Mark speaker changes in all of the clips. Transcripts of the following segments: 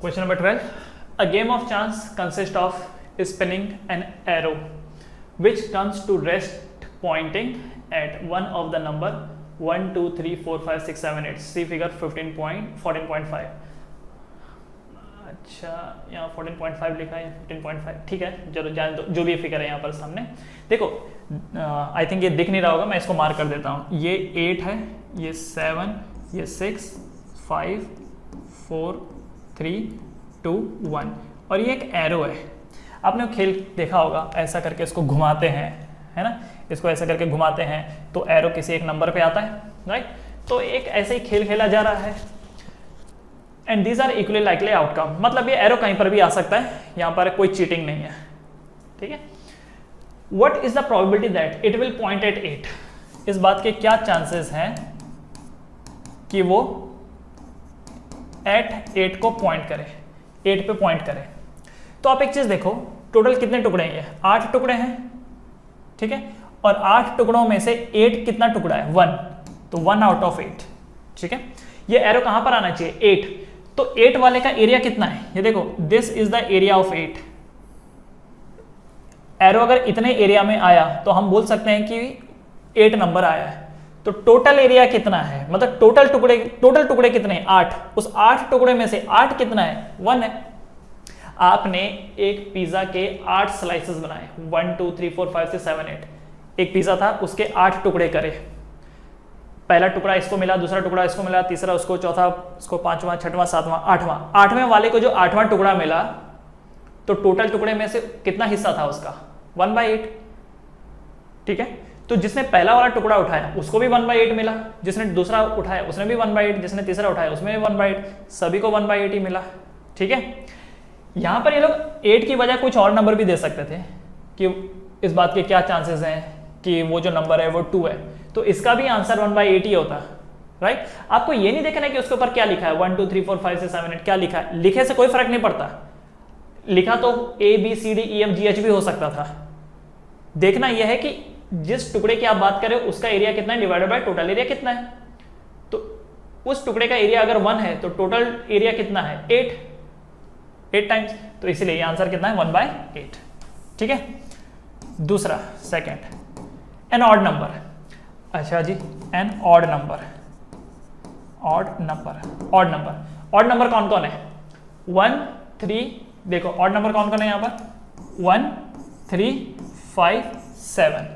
Speaker 1: Question number 12. A game of chance consists of spinning an arrow which comes to rest pointing at one of the number 1, 2, 3, 4, 5, 6, 7, 8. See figure 14.5. अच्छा, यहाँ 14.5 लिखा है, 15.5, ठीक है, चलो जान दो, जो भी फिगर है यहाँ पर सामने देखो। आई थिंक ये दिख नहीं रहा होगा, मैं इसको मार्क कर देता हूँ। ये 8 है, ये 7, ये 6, 5, 4, 3, 2, 1 और ये एक एरो है। आपने खेल देखा होगा, ऐसा करके इसको घुमाते हैं, है ना, इसको ऐसा करके घुमाते हैं तो एरो किसी एक नंबर पे आता है, राइट। तो एक ऐसे ही खेल खेला जा रहा है and these are equally likely outcome, मतलब ये एरो कहीं पर भी आ सकता है, यहाँ पर कोई चीटिंग नहीं है, ठीक है। What is the probability that it will point at 8? इस बात के क्या चांसेस हैं कि वो एट 8 को पॉइंट करे, 8 पे पॉइंट करे। तो आप एक चीज देखो, टोटल कितने टुकड़े हैं? ये 8 टुकड़े हैं, ठीक है, और 8 टुकड़ों में से 8 कितना टुकड़ा है? 1, तो 1 आउट ऑफ 8, ठीक है। ये एरो कहां पर आना चाहिए? 8, तो 8 वाले का एरिया कितना है? ये देखो, this is the area of 8। Arrow अगर इतने एरिया में आया तो हम बोल सकते हैं कि 8 नंबर आया है। तो टोटल एरिया कितना है, मतलब टोटल टुकड़े कितने हैं? 8। उस 8 टुकड़े में से 8 कितना है? 1 है। आपने एक पिज्जा के 8 स्लाइसेस बनाए, 1, 2, 3, 4, 5, 6, 7, 8। एक पिज्जा था, उसके 8 टुकड़े करे। पहला टुकड़ा इसको मिला, दूसरा टुकड़ा इसको मिला, तीसरा उसको, चौथा उसको, पांचवा, छठवां, सातवां, आठवां। 8वें वाले को जो 8वां टुकड़ा मिला, तो टोटल टुकड़े में से कितना हिस्सा था उसका? 1/8, ठीक है। तो जिसने पहला वाला टुकड़ा उठाया उसको भी 1/8 मिला, जिसने दूसरा उठाया उसने भी 1/8, जिसने तीसरा उठाया उसमें भी 1/8, सभी को 1/8 ही मिला, ठीक है। यहां पर ये लोग 8 की बजाय कुछ और नंबर भी दे सकते थे कि इस बात के क्या चांसेस हैं कि वो जो नंबर है वो 2 है, तो इसका भी आंसर 1/8 ही होता, राइट। आपको ये नहीं देखना है कि उसके ऊपर क्या लिखा है, 1, 2, 3, 4, 5, 6, 7, 8 क्या लिखा है। लिखे से कोई फर्क नहीं पड़ता, लिखा तो ABCDEFGH भी हो सकता था। देखना यह है कि जिस टुकड़े की आप बात करें उसका एरिया कितना है डिवाइडेड बाय टोटल एरिया कितना है। तो उस टुकड़े का एरिया अगर 1 है तो टोटल एरिया कितना है? 8 टाइम्स, तो इसीलिए आंसर कितना है? 1/8, ठीक है। दूसरा, सेकंड, एन ऑड नंबर। अच्छा जी, an odd number, odd number कौन कौन है? 1, 3, देखो ऑड नंबर कौन कौन है यहाँ पर? 1, 3, 5, 7।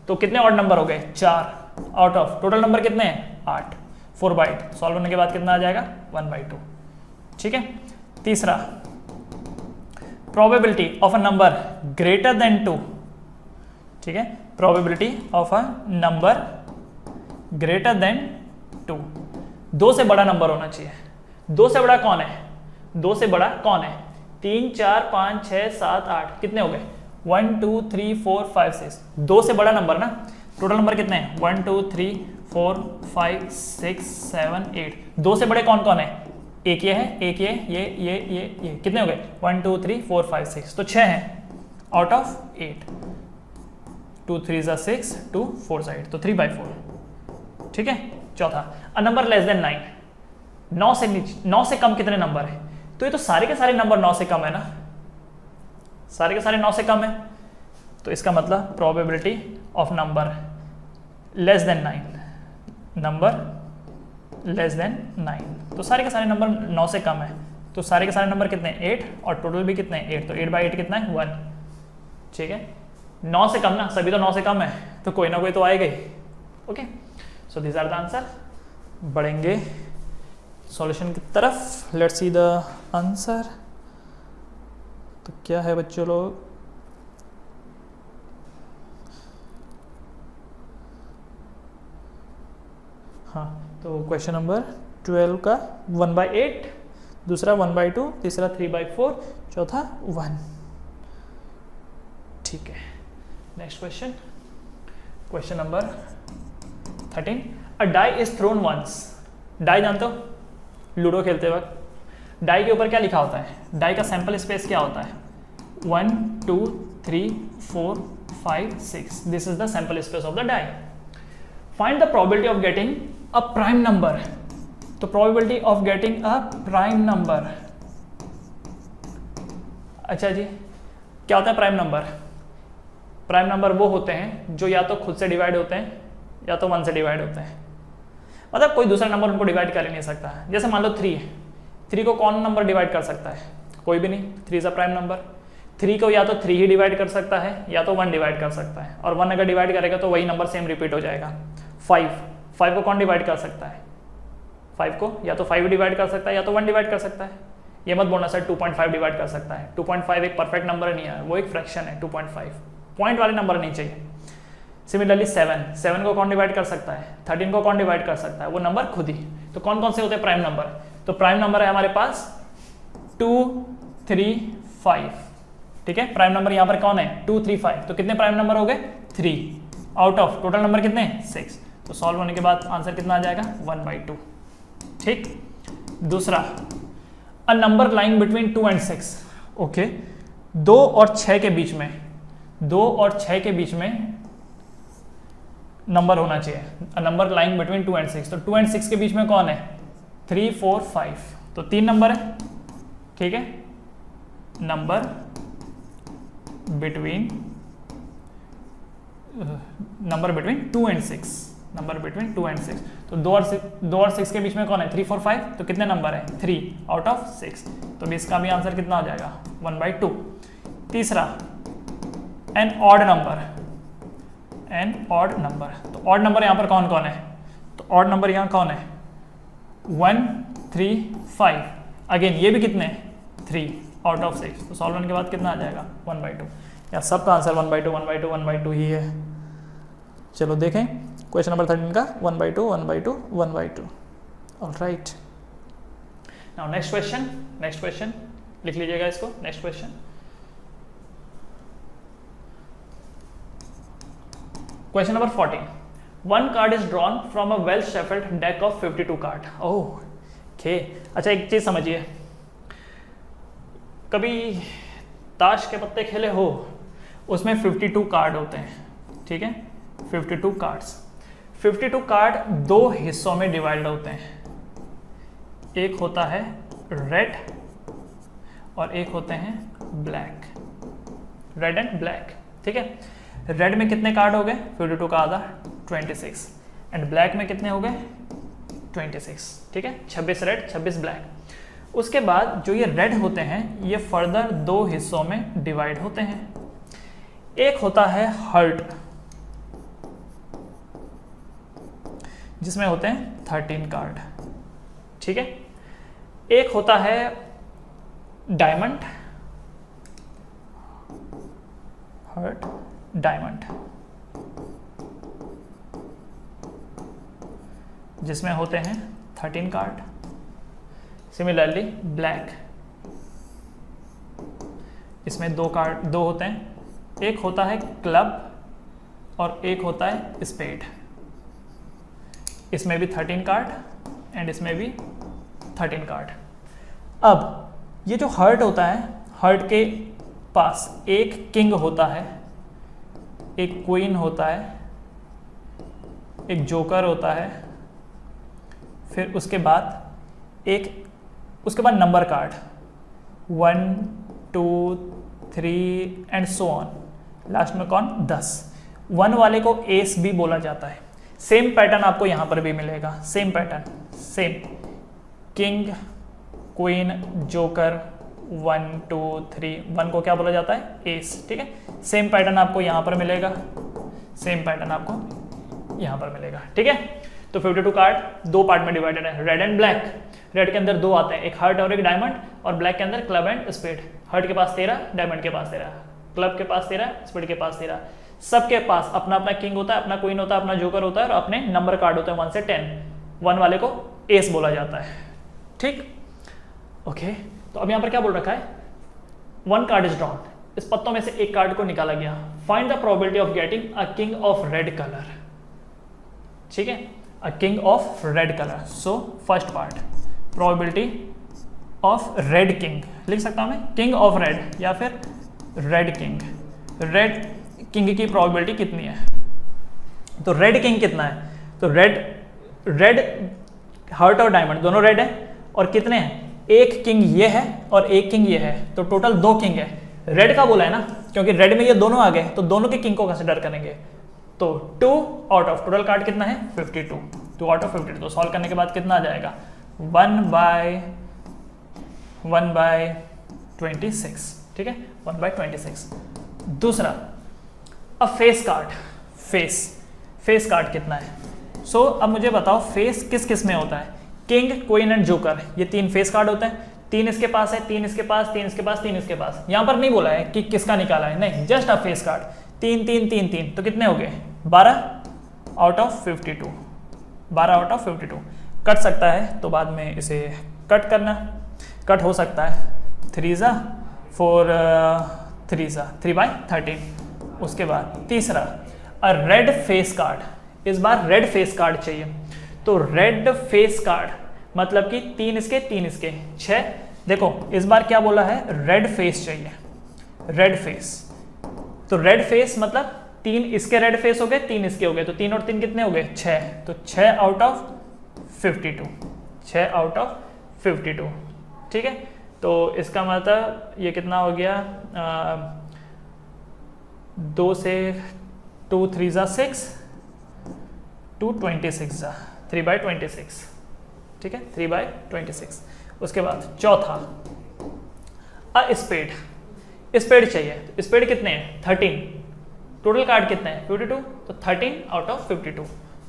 Speaker 1: तो कितने ऑड नंबर हो गए? 4 आउट ऑफ टोटल नंबर कितने हैं? 8। 4/8 सॉल्व होने के बाद कितना आ जाएगा? 1/2, ठीक है। तीसरा, probability of a number greater than 2, ठीक है। Probability of a number greater than 2, 2 से बड़ा नंबर होना चाहिए। 2 से बड़ा कौन है? 2 से बड़ा कौन है? 3, 4, 5, 6, 7, 8, कितने हो गए? 1, 2, 3, 4, 5, 6। 2 से बड़ा नंबर ना। टोटल नंबर कितने हैं? 1, 2, 3, 4, 5, 6, 7, 8। 2 से बड़े कौन कौन है? एक ये है, एक ये कितने हो गए? 1, 2, 3, 4, 5, 6, तो 6 हैं आउट ऑफ 8। 2, 3 = 6, 2, 4 = 8, तो 3/4, ठीक है। चौथा, अ नंबर लेस देन 9। 9 से कम कितने नंबर है? तो ये तो सारे के सारे नंबर 9 से कम है ना, सारे के सारे 9 से कम है, तो इसका मतलब probability of number less than 9, number less than 9, तो सारे के सारे नंबर 9 से कम है, तो सारे के सारे नंबर कितने हैं? 8, और टोटल भी कितने हैं? 8, तो 8/8 कितना है? 1, ठीक है। 9 से कम ना, सभी तो 9 से कम है, तो कोई ना कोई तो आएगा ही, okay. So this are the answer. बढ़ेंगे सॉल्यूशन की तरफ, लेट्स सी द आंसर। तो क्या है बच्चों लोग? हाँ, तो क्वेश्चन नंबर 12 का 1/8, दूसरा 1/2, तीसरा 3/4, चौथा 1, ठीक है। Next question, question number 13, a die is thrown once. Die जानते हो, लूडो खेलते वक्त डाई के ऊपर क्या लिखा होता है? डाई का सैंपल स्पेस क्या होता है? 1, 2, 3, 4, 5, 6, this is the sample space of the die. Find the probability of getting a prime number. तो probability of getting a prime number अच्छा जी, क्या होता है प्राइम नंबर? प्राइम नंबर वो होते हैं जो या तो खुद से डिवाइड होते हैं या तो 1 से डिवाइड होते हैं, मतलब कोई दूसरा नंबर उनको डिवाइड कर ही नहीं सकता। जैसे मान लो 3 को कौन नंबर डिवाइड कर सकता है? कोई भी नहीं। 3 इज अ प्राइम नंबर। 3 को या तो 3 ही डिवाइड कर सकता है या तो 1 डिवाइड कर सकता है, और 1 अगर डिवाइड करेगा तो वही नंबर सेम रिपीट हो जाएगा। 5 को कौन डिवाइड कर सकता है? 5 को या तो 5 डिवाइड कर सकता है या तो 1 डिवाइड कर सकता है। ये मत बोलना सर 2.5 डिवाइड कर सकता है। 2.5 एक परफेक्ट नंबर नहीं है, वो एक फ्रैक्शन है। 2.5 पॉइंट वाले नंबर नहीं चाहिए। सिमिलरली 7 को कौन डिवाइड कर सकता है? 13 को कौन डिवाइड कर सकता है? वो नंबर खुद ही। तो कौन कौन से होते हैं प्राइम नंबर? तो प्राइम नंबर है हमारे पास 2, 3, 5। ठीक है, प्राइम नंबर यहाँ पर कौन है? 2, 3, 5। तो कितने प्राइम नंबर हो गए? 3 आउट ऑफ टोटल नंबर कितने? 6। तो सॉल्व होने के बाद आंसर कितना आ जाएगा? 1/2। ठीक। दूसरा, a number lying between 2 and 6। Okay, 2 और 6 के बीच में, 2 और 6 के बीच में नंबर होना चाहिए। A number lying between 2 and 6। तो 2 and 6 के बीच में कौन है? 3, 4, 5। तो 3 नंबर है। ठीक है, number between 2 and 6। Number between 2 and 6। तो 2 और 6 के बीच में कौन है? 3, 4, 5। तो कितने नंबर है? 3 आउट ऑफ 6। तो इसका भी आंसर कितना हो जाएगा? 1/2। तीसरा, an odd number. An odd number. तो ऑड नंबर यहाँ पर कौन कौन है? तो ऑड नंबर यहाँ कौन है? 1, 3, 5। अगेन ये भी कितने? 3 आउट ऑफ 6। तो सॉल्व होने के बाद कितना आ जाएगा? 1/2। या सबका आंसर 1/2, 1/2, 1/2 ही है। चलो देखें क्वेश्चन नंबर 13 का 1/2, 1/2, 1/2। ऑलराइट, नाउ नेक्स्ट क्वेश्चन लिख लीजिएगा इसको। Next question, question number 14। One card is drawn from a well shuffled deck of 52 card. Okay, अच्छा एक चीज समझिए, कभी ताश के पत्ते खेले हो, उसमें 52 कार्ड होते हैं। ठीक है, 52 कार्ड्स। 52 कार्ड 2 हिस्सों में डिवाइड होते हैं। एक होता है रेड और एक होते हैं ब्लैक। Red and black. ठीक है, रेड में कितने कार्ड हो गए? 52 का आधा 26, एंड ब्लैक में कितने हो गए? 26। ठीक है, 26 रेड 26 ब्लैक। उसके बाद जो ये रेड होते हैं ये फर्दर 2 हिस्सों में डिवाइड होते हैं। एक होता है हर्ट, जिसमें होते हैं 13 कार्ड। ठीक है, एक होता है डायमंड, हर्ट डायमंड, जिसमें होते हैं 13 कार्ड। सिमिलरली ब्लैक, इसमें 2 होते हैं। एक होता है क्लब और एक होता है स्पेड। इसमें भी 13 कार्ड एंड इसमें भी 13 कार्ड। अब ये जो हर्ट होता है, हर्ट के पास एक किंग होता है, एक क्वीन होता है, एक जोकर होता है, फिर उसके बाद number card 1, 2, 3 and so on. Last में कौन? 10। 1 वाले को एस भी बोला जाता है। सेम पैटर्न आपको यहां पर भी मिलेगा, same pattern, same king, queen, joker, 1, 2, 3। 1 को क्या बोला जाता है? एस। ठीक है, सेम पैटर्न आपको यहां पर मिलेगा, सेम पैटर्न आपको यहां पर मिलेगा। ठीक है, तो 52 कार्ड 2 पार्ट में डिवाइडेड है, रेड एंड ब्लैक। रेड के अंदर 2 आते हैं, एक हर्ट और एक डायमंड, और ब्लैक के अंदर क्लब एंड स्पेड। हर्ट के पास 13, डायमंड के पास 13, क्लब के पास 13, स्पेड के पास 13। सबके पास अपना अपना किंग होता है, अपना क्वीन होता है, अपना जोकर होता है, और अपने नंबर कार्ड होते हैं 1 से 10। 1 वाले को एस बोला जाता है। ठीक, ओके। तो अब यहां पर क्या बोल रखा है? 1 कार्ड इज ड्रॉन। इस पत्तों में से एक कार्ड को निकाला गया। Find the probability of getting a king of red colour. ठीक है, a king of red colour. So first part, probability of red king लिख सकता हूं मैं, किंग ऑफ रेड या फिर रेड किंग। रेड किंग की प्रोबेबिलिटी कितनी है? तो रेड किंग कितना है? तो रेड हर्ट और डायमंड दोनों रेड है, और कितने हैं? एक किंग ये है और एक किंग ये है, तो टोटल 2 किंग है। रेड का बोला है ना, क्योंकि रेड में ये दोनों आ गए तो दोनों के किंग को कंसिडर करेंगे। तो 2 आउट ऑफ टोटल कार्ड कितना है 52, 2 आउट ऑफ 52। तो सॉल्व करने के बाद कितना आ जाएगा 1/26, ठीक है 1/26। दूसरा अब फेस कार्ड, फेस कार्ड कितना है। सो अब मुझे बताओ फेस किस किस में होता है। किंग, क्वीन एंड जोकर, ये 3 फेस कार्ड होते हैं। 3 इसके पास है, 3 इसके पास, 3 इसके पास, 3 इसके पास। यहां पर नहीं बोला है कि किसका निकाला है, नहीं, जस्ट अ फेस कार्ड। 3 3 3 3 तो कितने हो गए 12 out of 52, 12 out of 52। Cut सकता है तो बाद में इसे कट करना, कट हो सकता है 3 4 3/13। उसके बाद तीसरा रेड फेस कार्ड, इस बार रेड फेस कार्ड चाहिए। तो रेड फेस कार्ड मतलब कि 3 इसके 3 इसके 6। देखो इस बार क्या बोला है, रेड फेस चाहिए, रेड फेस। तो रेड फेस मतलब 3 इसके रेड फेस हो गए, 3 इसके हो गए, तो 3 और 3 कितने हो गए 6। तो 6 आउट ऑफ 52, 6 आउट ऑफ 52, ठीक है। तो इसका मतलब ये कितना हो गया 2 से 2 3 6, 2 26 3/26, ठीक है 3/26। उसके बाद चौथा स्पेड, स्पेड चाहिए। स्पेड कितने हैं 13, टोटल कार्ड कितने हैं 52, तो 13 out of 52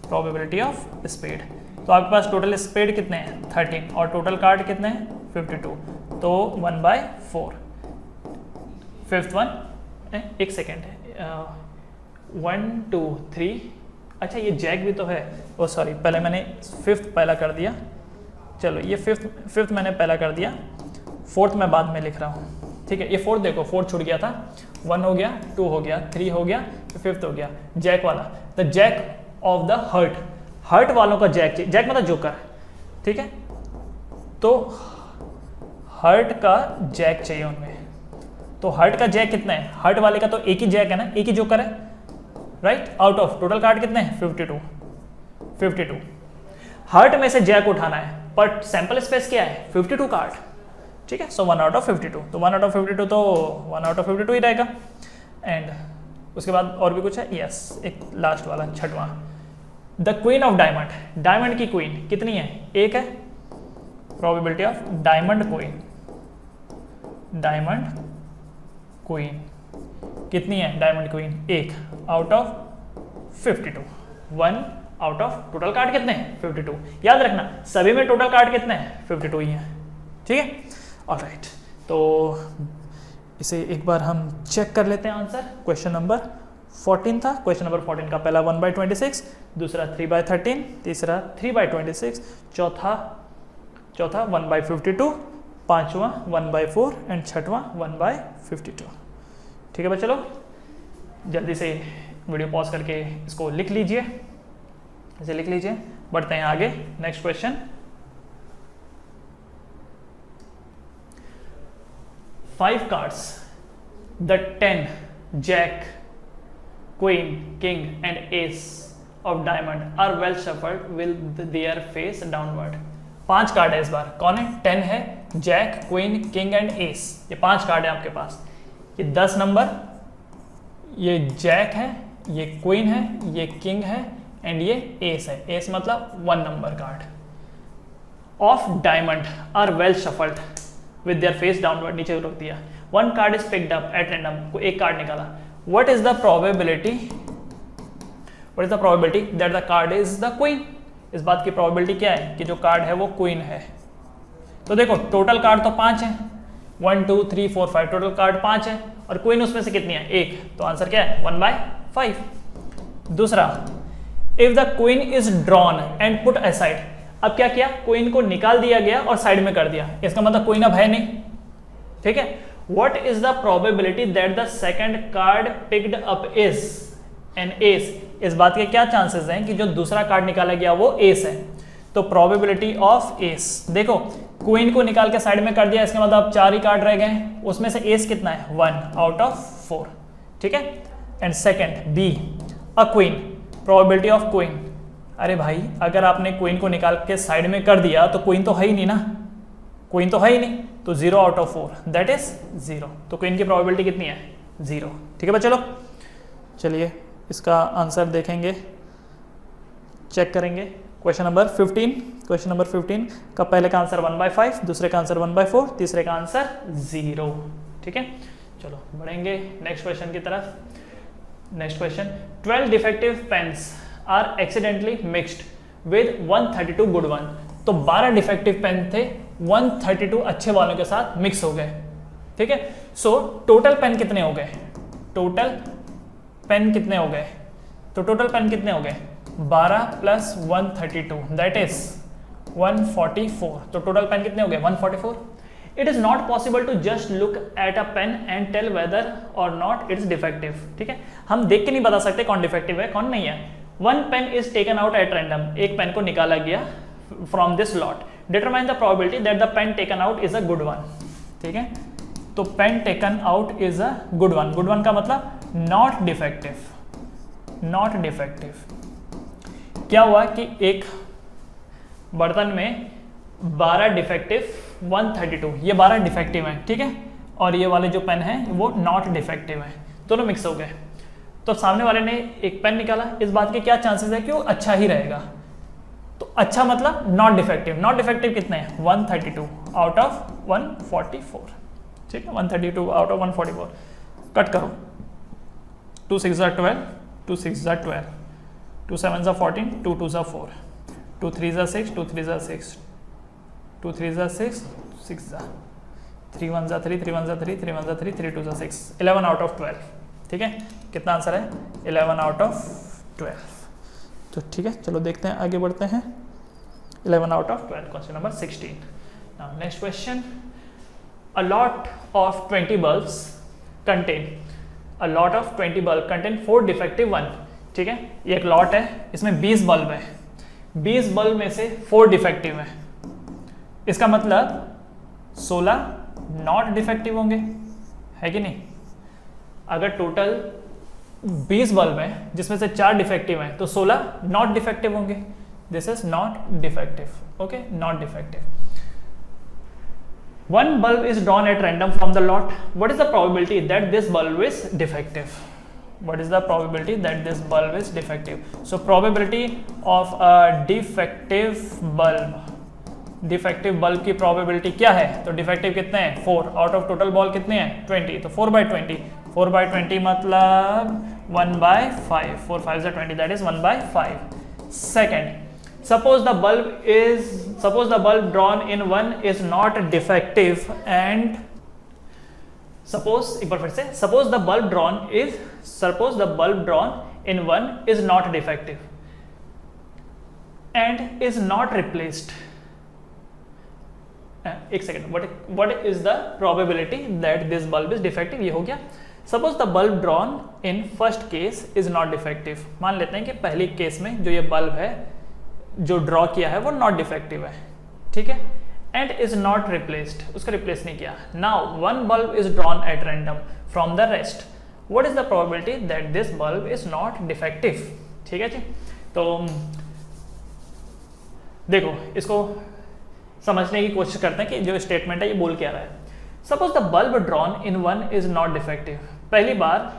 Speaker 1: probability of spade. तो आपके पास टोटल स्पेड कितने हैं 13 और टोटल कार्ड कितने हैं 52, तो 1/4। फिफ्थ वन, एक सेकेंड, 1 2 3, अच्छा ये जैक भी तो है, ओ सॉरी पहले मैंने फिफ्थ पहला कर दिया, चलो ये फिफ्थ मैंने पहला कर दिया, फोर्थ मैं बाद में लिख रहा हूँ, ठीक है। ये फोर्थ देखो, फोर्थ छूट गया था, 1 हो गया, 2 हो गया, 3 हो गया, फिफ्थ हो गया। जैक वाला, the jack of the heart, heart वालों का जैक, जैक मतलब जोकर, ठीक है। तो हर्ट का जैक चाहिए उनमें, तो हर्ट का जैक कितना है, हर्ट वाले का तो एक ही जैक है ना, एक ही जोकर है, right. Out of total card कितने हैं 52। हर्ट में से जैक उठाना है, पर सैंपल स्पेस क्या है 52 कार्ड, ठीक है। सो 1 आउट ऑफ 52, तो 1 आउट ऑफ 52 तो 1 आउट ऑफ 52 ही रहेगा। एंड उसके बाद और भी कुछ है, यस एक लास्ट वाला छठवां, the queen of diamond, diamond की क्वीन कितनी है, एक है। प्रोबेबिलिटी ऑफ डायमंड क्वीन कितनी है, diamond queen 1 out of 52, 1 out of total card कितने हैं 52। याद रखना सभी में टोटल कार्ड कितने हैं 52 ही हैं, ठीक है। ऑलराइट, तो इसे एक बार हम चेक कर लेते हैं आंसर। क्वेश्चन नंबर 14 था, क्वेश्चन नंबर 14 का पहला 1/26, दूसरा 3/13, तीसरा 3/26, चौथा 1/52, पांचवा 1/4 एंड छठवां 1/52, ठीक है बच्चे लोग। जल्दी से वीडियो पॉज करके इसको लिख लीजिए, इसे लिख लीजिए। बढ़ते हैं आगे, next question. Five cards, the 10 jack, queen, king and ace of diamond are well shuffled with their face downward. 5 card है इस बार, कौन है 10 है, jack, queen, king and ace, ये 5 कार्ड है आपके पास। ये 10 नंबर, ये जैक है, ये क्वीन है, ये किंग है एंड ये एस है। एस मतलब 1 नंबर card of diamond are well shuffled with their face downward, नीचे रख दिया। 1 card is picked up at random, को एक कार्ड निकाला। What is the probability that the card is the queen. इस बात की प्रोबेबिलिटी क्या है कि जो कार्ड है वो क्वीन है। तो देखो टोटल कार्ड तो 5 है, 1 2 3 4 5, टोटल कार्ड 5 है और क्वीन उसमें से कितनी है 1, तो आंसर क्या है 1/5। दूसरा, if the queen is drawn and put aside, अब क्या किया, क्वीन को निकाल दिया गया और साइड में कर दिया, इसका मतलब क्वीन अब है नहीं, ठीक है। What is the probability that the second card picked up is an S, इस बात के क्या चांसेस हैं कि जो दूसरा कार्ड निकाला गया वो एस है। तो प्रोबेबिलिटी ऑफ एस, देखो क्वीन को निकाल के साइड में कर दिया, इसका मतलब अब 4 ही कार्ड रह गए, उसमें से एस कितना है 1 आउट ऑफ 4, ठीक है। And second B, a queen, probability of queen, अरे भाई अगर आपने क्वीन को निकाल के साइड में कर दिया तो क्वीन तो है ही नहीं ना, क्वीन तो है ही नहीं, तो 0 आउट ऑफ 4 दैट इज 0। तो क्वीन की प्रोबेबिलिटी कितनी है? 0। ठीक है बच्चे लोग, चलिए इसका आंसर देखेंगे, चेक करेंगे। क्वेश्चन नंबर 15 का पहले का आंसर 1/5, दूसरे का आंसर 1/4, तीसरे का आंसर 0। ठीक है, चलो बढ़ेंगे नेक्स्ट क्वेश्चन की तरफ। Next question, 12 defective pens are accidentally mixed with 132 good one. तो 12 डिफेक्टिव पेन थे, 132 अच्छे वालों के साथ मिक्स हो गए। ठीक है, सो टोटल पेन कितने हो गए? टोटल पेन कितने हो गए? तो टोटल पेन कितने हो गए? 12 प्लस 132 दैट इज 144। तो टोटल पेन कितने हो गए? 144। It is not possible to just look at a pen and tell whether और नॉट इट्स डिफेक्टिव। ठीक है, हम देख के नहीं बता सकते कौन डिफेक्टिव है कौन नहीं है। One pen is taken out at random, एक पेन को निकाला गया from this lot. Determine the probability that the pen taken out is a good one. ठीक है, तो pen taken out is a good one. Good one का मतलब not defective. Not defective क्या हुआ कि एक बर्तन में 12 डिफेक्टिव 132, ये 12 डिफेक्टिव हैं। ठीक है, और ये वाले जो पेन है वो नॉट डिफेक्टिव हैं, दोनों मिक्स हो गए। तो सामने वाले ने एक पेन निकाला, इस बात के क्या चांसेस है कि वो अच्छा ही रहेगा। तो अच्छा मतलब नॉट डिफेक्टिव। नॉट डिफेक्टिव कितने हैं? 132 आउट ऑफ 144। ठीक है, 132 आउट ऑफ 144। कट करो, 2 6 ज़ा 12, 2 6 ज़ा 12, 2 7 ज़ा 14, 2 2 ज़ा 4, 2 3 ज़ा 6, 2 3 ज़ा 6, 2 3 ज़ा 6, 6 ज़ा 3 1 ज़ा 3, 3 1 ज़ा 3, 3 1 ज़ा 3, 3 2 ज़ा 6, 11 आउट ऑफ 12। ठीक है, कितना आंसर है? 11 आउट ऑफ 12। तो ठीक है, चलो देखते हैं, आगे बढ़ते हैं। 11 out of 12, question number 16। Now next question, a lot of 20 bulbs contain 4 defective one। ठीक है, ये एक लॉट है, इसमें 20 बल्ब है, 20 बल्ब में से 4 डिफेक्टिव है। इसका मतलब 16 नॉट डिफेक्टिव होंगे, है कि नहीं? अगर टोटल 20 बल्ब है जिसमें से 4 डिफेक्टिव हैं तो 16 नॉट डिफेक्टिव होंगे। This is not defective. Okay, not defective. One bulb is drawn at random from the lot. What is the probability that this bulb is defective? What is the probability that this bulb is defective? So probability of a defective bulb की probability क्या है? तो defective कितने हैं? 4 out of total bulb कितने हैं? 20। तो 4/20, 4/20 मतलब 1/5, 4 5 is 20, that is 1/5. Second, suppose the bulb drawn in one is not defective and suppose the bulb drawn in one is not defective and is not replaced। एक second, what is the probability that this bulb is defective? ये हो गया। Suppose the bulb drawn in first case is not defective। मान लेते हैं कि पहली case में जो ये बल्ब है जो ड्रॉ किया है वो नॉट डिफेक्टिव है। ठीक है, एंड इज नॉट रिप्लेस्ड, उसको रिप्लेस नहीं किया। Now one bulb is drawn at random from the rest. What is the probability that this bulb is not defective? ठीक है जी, तो देखो इसको समझने की कोशिश करते हैं कि जो स्टेटमेंट है ये बोल क्या रहा है। Suppose the bulb drawn in one is not defective. पहली बार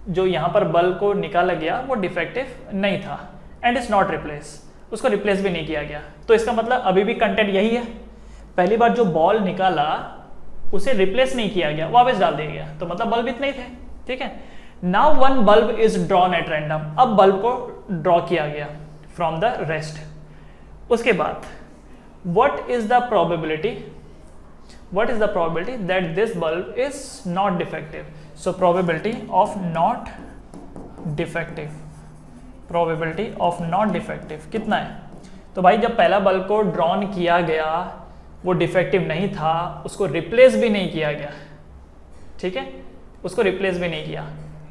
Speaker 1: जो यहाँ पर बल्ब को निकाला गया वो डिफेक्टिव नहीं था एंड इज नॉट रिप्लेस, उसको रिप्लेस भी नहीं किया गया। तो इसका मतलब अभी भी कंटेंट यही है, पहली बार जो बॉल निकाला उसे रिप्लेस नहीं किया गया, वापस डाल दिया गया, तो मतलब बल्ब इतने ही थे। ठीक है, now one bulb is drawn at random. अब बल्ब को ड्रॉ किया गया फ्रॉम द रेस्ट। उसके बाद what is the probability that this bulb is not defective? So probability of not defective कितना है? तो भाई जब पहला बल्ब को ड्रॉन किया गया वो डिफेक्टिव नहीं था, उसको रिप्लेस भी नहीं किया गया। ठीक है, उसको रिप्लेस भी नहीं किया।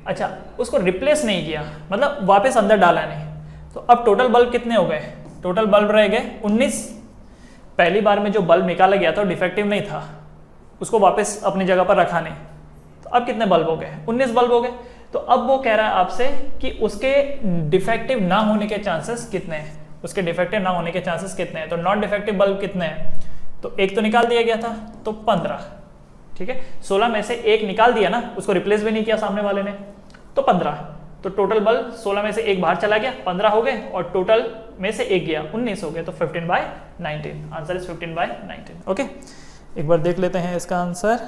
Speaker 1: अच्छा, उसको रिप्लेस नहीं किया मतलब वापस अंदर डाला नहीं, तो अब टोटल बल्ब कितने हो गए? टोटल बल्ब रह गए 19। पहली बार में जो बल्ब निकाला गया था डिफेक्टिव नहीं था, उसको वापस अपनी जगह पर रखा नहीं, तो अब कितने बल्ब हो गए? 19 बल्ब हो गए। तो अब वो कह रहा है आपसे कि उसके डिफेक्टिव ना होने के चांसेस कितने हैं, उसके डिफेक्टिव ना होने के चांसेस कितने हैं। तो नॉट डिफेक्टिव बल्ब कितने हैं? तो एक तो निकाल दिया गया था, तो 15, ठीक है। 16 में से एक निकाल दिया ना, उसको रिप्लेस भी नहीं किया सामने वाले ने, तो 15। तो टोटल बल 16 में से एक बाहर चला गया, 15 हो गए, और टोटल में से एक गया, 19 हो गए, तो 15/19। Answer is 15/19। ओके, एक बार देख लेते हैं इसका आंसर।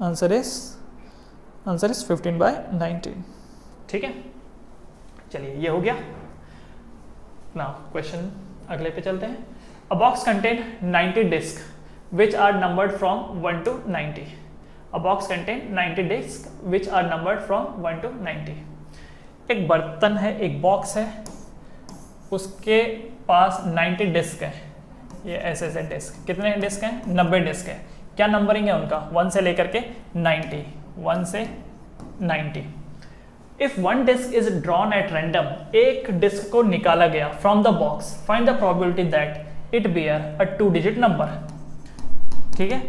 Speaker 1: आंसर इज 15/19, ठीक है। चलिए ये हो गया। नाउ क्वेश्चन अगले पे चलते हैं। A box contain 90 disc which are numbered from 1 to 90। A box contain 90 disc which are numbered from 1 to 90। एक बर्तन है, एक बॉक्स है, उसके पास 90 डिस्क है। ये ऐसे डिस्क, कितने डिस्क हैं? 90 डिस्क है। क्या नंबरिंग है उनका? 1 से लेकर के 90, 1 से 90। If one disc is drawn at random, एक डिस्क को निकाला गया from the box, find the probability that it bear a 2 digit number. ठीक है,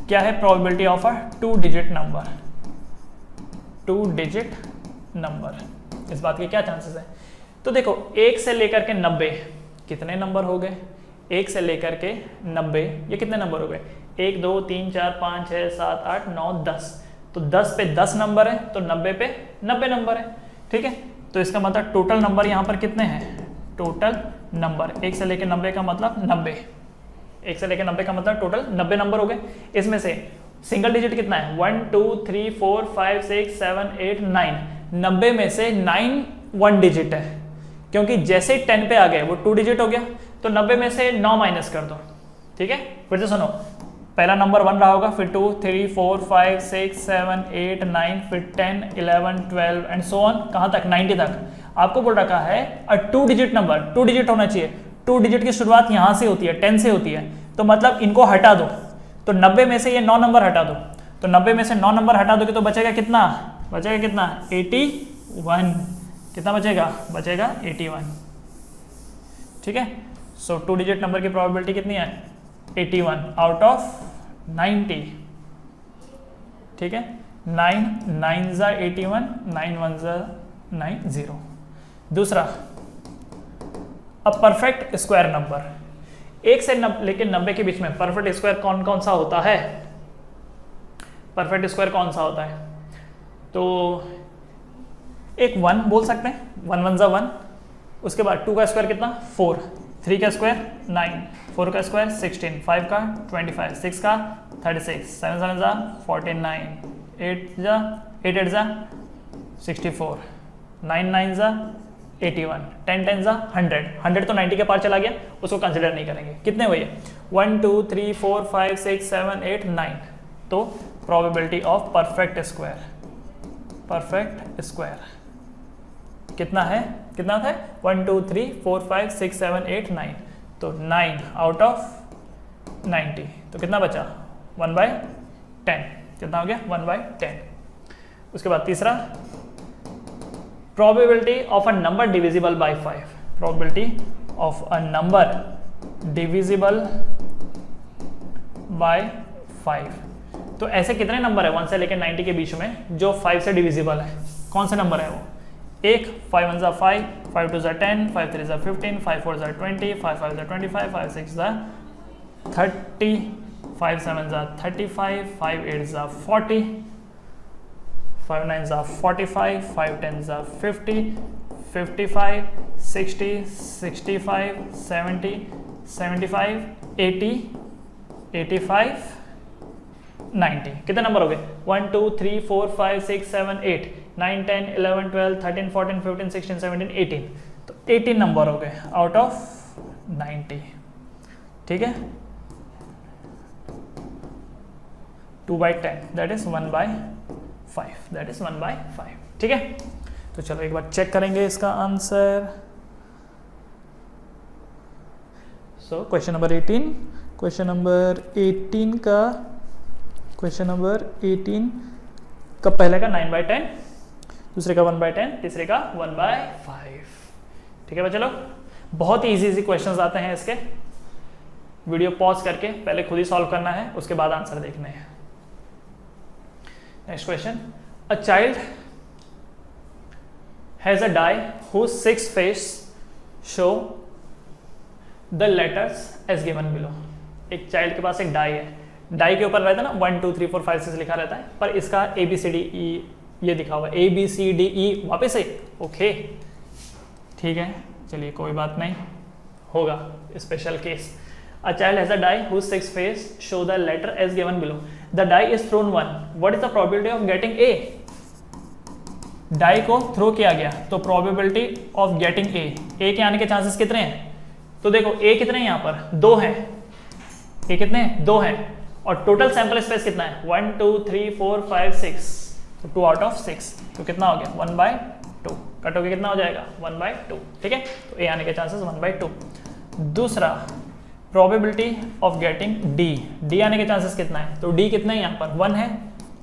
Speaker 1: क्या है probability of a 2 digit number? 2 digit number, इस बात के क्या चांसेस है? तो देखो 1 से लेकर के 90 कितने नंबर हो गए? 1 से लेकर के 90 ये कितने नंबर हो गए? 1 2 3 4 5 6 7 8 9 10। तो 10 पे 10 नंबर है, तो 90 पे 90 नंबर है। ठीक है, तो इसका मतलब टोटल नंबर यहाँ पर कितने हैं? टोटल नंबर 1 से लेकर 90 का मतलब 90, 1 से लेकर 90 का मतलब टोटल 90 नंबर हो गए। इसमें से सिंगल डिजिट कितना है? 1 2 3 4 5 6 7 8 9। 90 में से 9 1 डिजिट है, क्योंकि जैसे 10 पे आ गए वो 2 डिजिट हो गया, तो 90 में से 9 माइनस कर दो। ठीक है, फिर से सुनो, पहला नंबर 1 रहा होगा, फिर 2 3 4 5 6 7 8 9, फिर 10 11 12 एंड सो ऑन, कहाँ तक? 90 तक। आपको बोल रखा है 2 डिजिट नंबर, 2 डिजिट होना चाहिए। 2 डिजिट की शुरुआत यहाँ से होती है, 10 से होती है, तो मतलब इनको हटा दो। तो 90 में से ये 9 नंबर हटा दो, तो 90 में से 9 नंबर हटा दोगे तो बचेगा कितना? बचेगा कितना? 81। कितना बचेगा? बचेगा 81। ठीक है, सो 2 डिजिट नंबर की प्रोबेबिलिटी कितनी है? 81 आउट ऑफ 90। ठीक है, 9 9 जा 81, 9 1 जा 90। दूसरा, अब परफेक्ट स्क्वायर नंबर, 1 से लेकिन 90 के बीच में परफेक्ट स्क्वायर कौन कौन सा होता है? परफेक्ट स्क्वायर कौन सा होता है? तो एक 1 बोल सकते हैं, 1 1 जा 1। उसके बाद 2 का स्क्वायर कितना? 4, 3 का स्क्वायर 9, 4 का स्क्वायर 16, 5 का 25, 6 का 36, 7 7 जा 49, 8 8 जा 64, 9 9 जा 81, 10 10 जा 100। 100 तो 90 के पार चला गया, उसको कंसिडर नहीं करेंगे। कितने हुए? 1 2 3 4 5 6 7 8 9। तो probability of perfect square, perfect square कितना है? कितना था? 1 2 3 4 5 6 7 8 9। तो 9 आउट ऑफ 90, तो कितना बचा? 1/10। कितना हो गया? 1/10। उसके बाद तीसरा, probability of a number divisible by 5। Probability of a number divisible by 5। तो ऐसे कितने नंबर है 1 से लेकर 90 के बीच में जो 5 से डिविजिबल है? कौन से नंबर है वो? एक 5 1 जा 5, 5 2 जा 10, 5 3 जा 15, 5 4 जा 20, 5 5 जा 25, 5 6 जा 30, 5 7 जा 35, 5 8 जा 40, 5 9 जा 45, 5 10 जा 50, 55, 60, 65, 70, 75, 80, 85, 90। कितने नंबर हो गए? 1 2 3 4 5 6 7 8 9 10 11 12 13 14 15 16 17 18। तो 18 नंबर हो गए आउट ऑफ 90। ठीक है, 2/10 दैट इज 1/5, दैट इज 1/5। ठीक है, तो चलो एक बार चेक करेंगे इसका answer. So question number 18, question number 18 का पहले का 9/10, दूसरे का 1/10, तीसरे का 1/5। ठीक है बच्चे लोग, बहुत ही इजी क्वेश्चंस आते हैं इसके। वीडियो पॉज करके पहले खुद ही सॉल्व करना है, उसके बाद आंसर देखने हैं। Next question, a child has a die whose 6 face show the letters as given below. एक चाइल्ड के पास एक डाई है, डाई के ऊपर रहता है ना 1 2 3 4 5 6 लिखा रहता है, पर इसका ABCDE ये दिखा हुआ है, ABCDE वापस से, ओके ठीक है, चलिए कोई बात नहीं, होगा special case. A child has a die whose 6 face show the letter as given below. The die is thrown 1. What is the probability of getting A? Die को थ्रो किया गया तो probability of getting A, A के आने के chances कितने हैं? तो देखो ए कितने हैं यहाँ पर, 2 हैं, ए कितने हैं? 2 हैं, और टोटल सैंपल स्पेस कितना है? 1 2 3 4 5 6, तो 2 आउट ऑफ 6, तो कितना हो गया? 1/2, कट हो गया, कितना हो जाएगा? 1/2, ठीक है, तो ए आने के चांसेस 1/2। दूसरा probability of getting D, D आने के चांसेस कितना है? तो डी कितने हैं यहाँ पर? 1 है,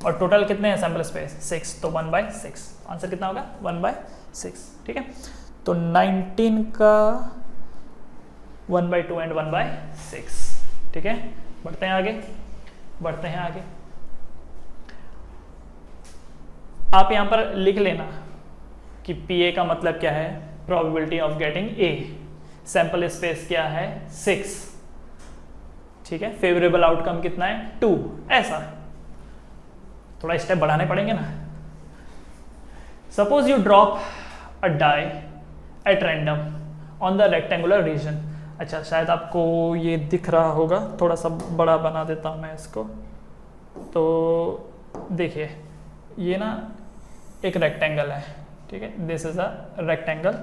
Speaker 1: और टोटल कितने हैं सैंपल स्पेस? 6, तो 1/6, आंसर कितना होगा? 1/6, ठीक है। तो 19 का 1/2 एंड 1/6, ठीक है। बढ़ते हैं आगे, बढ़ते हैं आगे। आप यहां पर लिख लेना कि PA का मतलब क्या है? Probability of getting A, sample space क्या है? 6, ठीक है। फेवरेबल आउटकम कितना है? 2, ऐसा। थोड़ा स्टेप बढ़ाने पड़ेंगे ना। Suppose you drop a die at random on the rectangular region. अच्छा, शायद आपको ये दिख रहा होगा, थोड़ा सा बड़ा बना देता हूं मैं इसको। तो देखिए, ये ना एक रेक्टेंगल है, ठीक है, this is a rectangle,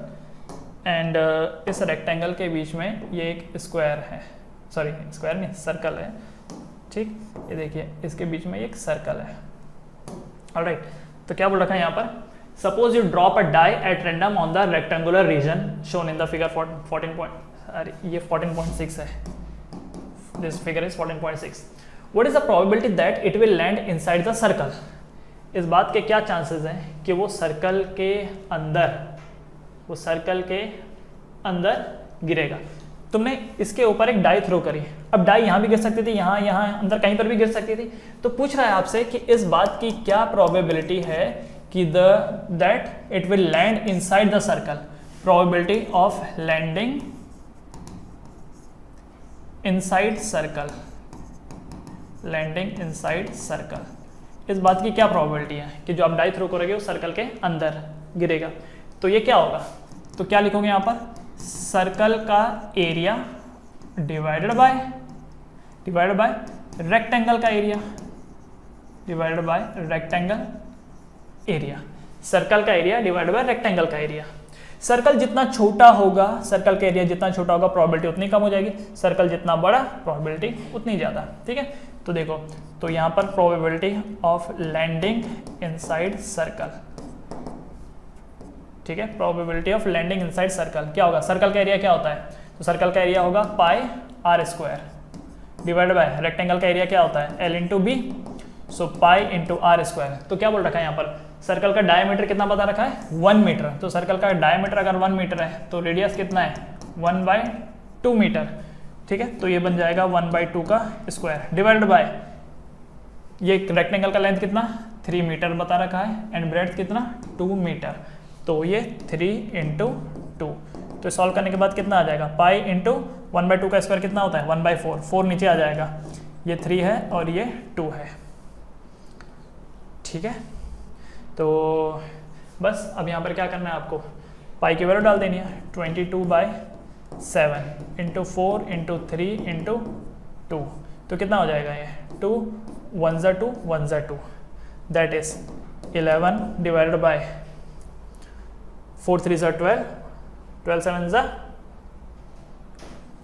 Speaker 1: and इस रेक्टेंगल के बीच में ये एक स्क्वायर है, सॉरी स्क्वायर नहीं, सर्कल है, ठीक। ये देखिए, इसके बीच में एक सर्कल है, ऑलराइट। तो क्या बोल रखा है यहाँ पर? Suppose you drop a die at random on the rectangular region shown in the figure 14.6 है, this figure is 14.6। What is the probability that it will land inside the circle? इस बात के क्या चांसेस हैं कि वो सर्कल के अंदर, वो सर्कल के अंदर गिरेगा। तुमने इसके ऊपर एक डाई थ्रो करी, अब डाई यहाँ भी गिर सकती थी, यहाँ यहाँ अंदर कहीं पर भी गिर सकती थी, तो पूछ रहा है आपसे कि इस बात की क्या प्रोबेबिलिटी है कि that it will land inside the circle. Probability of landing inside circle, landing inside circle, इस बात की क्या प्रोबेबिलिटी है कि जो आप डाई थ्रो करोगे वो सर्कल के अंदर गिरेगा। तो ये क्या होगा? तो क्या लिखोगे यहाँ पर? सर्कल का एरिया डिवाइडेड बाय रेक्टेंगल का area, divided bye rectangle area, circle का एरिया डिवाइडेड बाय रेक्टेंगल का एरिया। सर्कल जितना छोटा होगा, सर्कल का एरिया जितना छोटा होगा, प्रोबेबिलिटी उतनी कम हो जाएगी, सर्कल जितना बड़ा, प्रोबेबिलिटी उतनी ज़्यादा, ठीक है। तो देखो, तो यहाँ पर probability of landing inside circle, ठीक है, probability of landing inside circle क्या होगा? सर्कल का एरिया क्या होता है? तो सर्कल का एरिया होगा πr² डिवाइडेड बाय रेक्टेंगल का एरिया क्या होता है? L इंटू बी, सो π/r²। तो क्या बोल रखा है यहाँ पर? सर्कल का डायमीटर कितना बता रखा है? 1 मीटर। तो सर्कल का डायमीटर अगर 1 मीटर है तो रेडियस कितना है? 1/2 मीटर, ठीक है। तो ये बन जाएगा 1/2 का स्क्वायर डिवाइडेड बाय ये रेक्टेंगल का लेंथ कितना? 3 मीटर बता रखा है, एंड ब्रेड्थ कितना? 2 मीटर। तो ये 3 × 2, तो सॉल्व करने के बाद कितना आ जाएगा? π/1/2 का स्क्वायर कितना होता है? 1/4, 4 नीचे आ जाएगा, ये 3 है और ये 2 है, ठीक है। तो बस अब यहाँ पर क्या करना है आपको? पाई की वैल्यू डाल देनी है, 22/7 × 4 × 3 × 2, तो कितना हो जाएगा? ये 2 1 × 2 1 × 2, दैट इज 11 डिवाइडेड बाय 4 3 × 12, 12 7 ×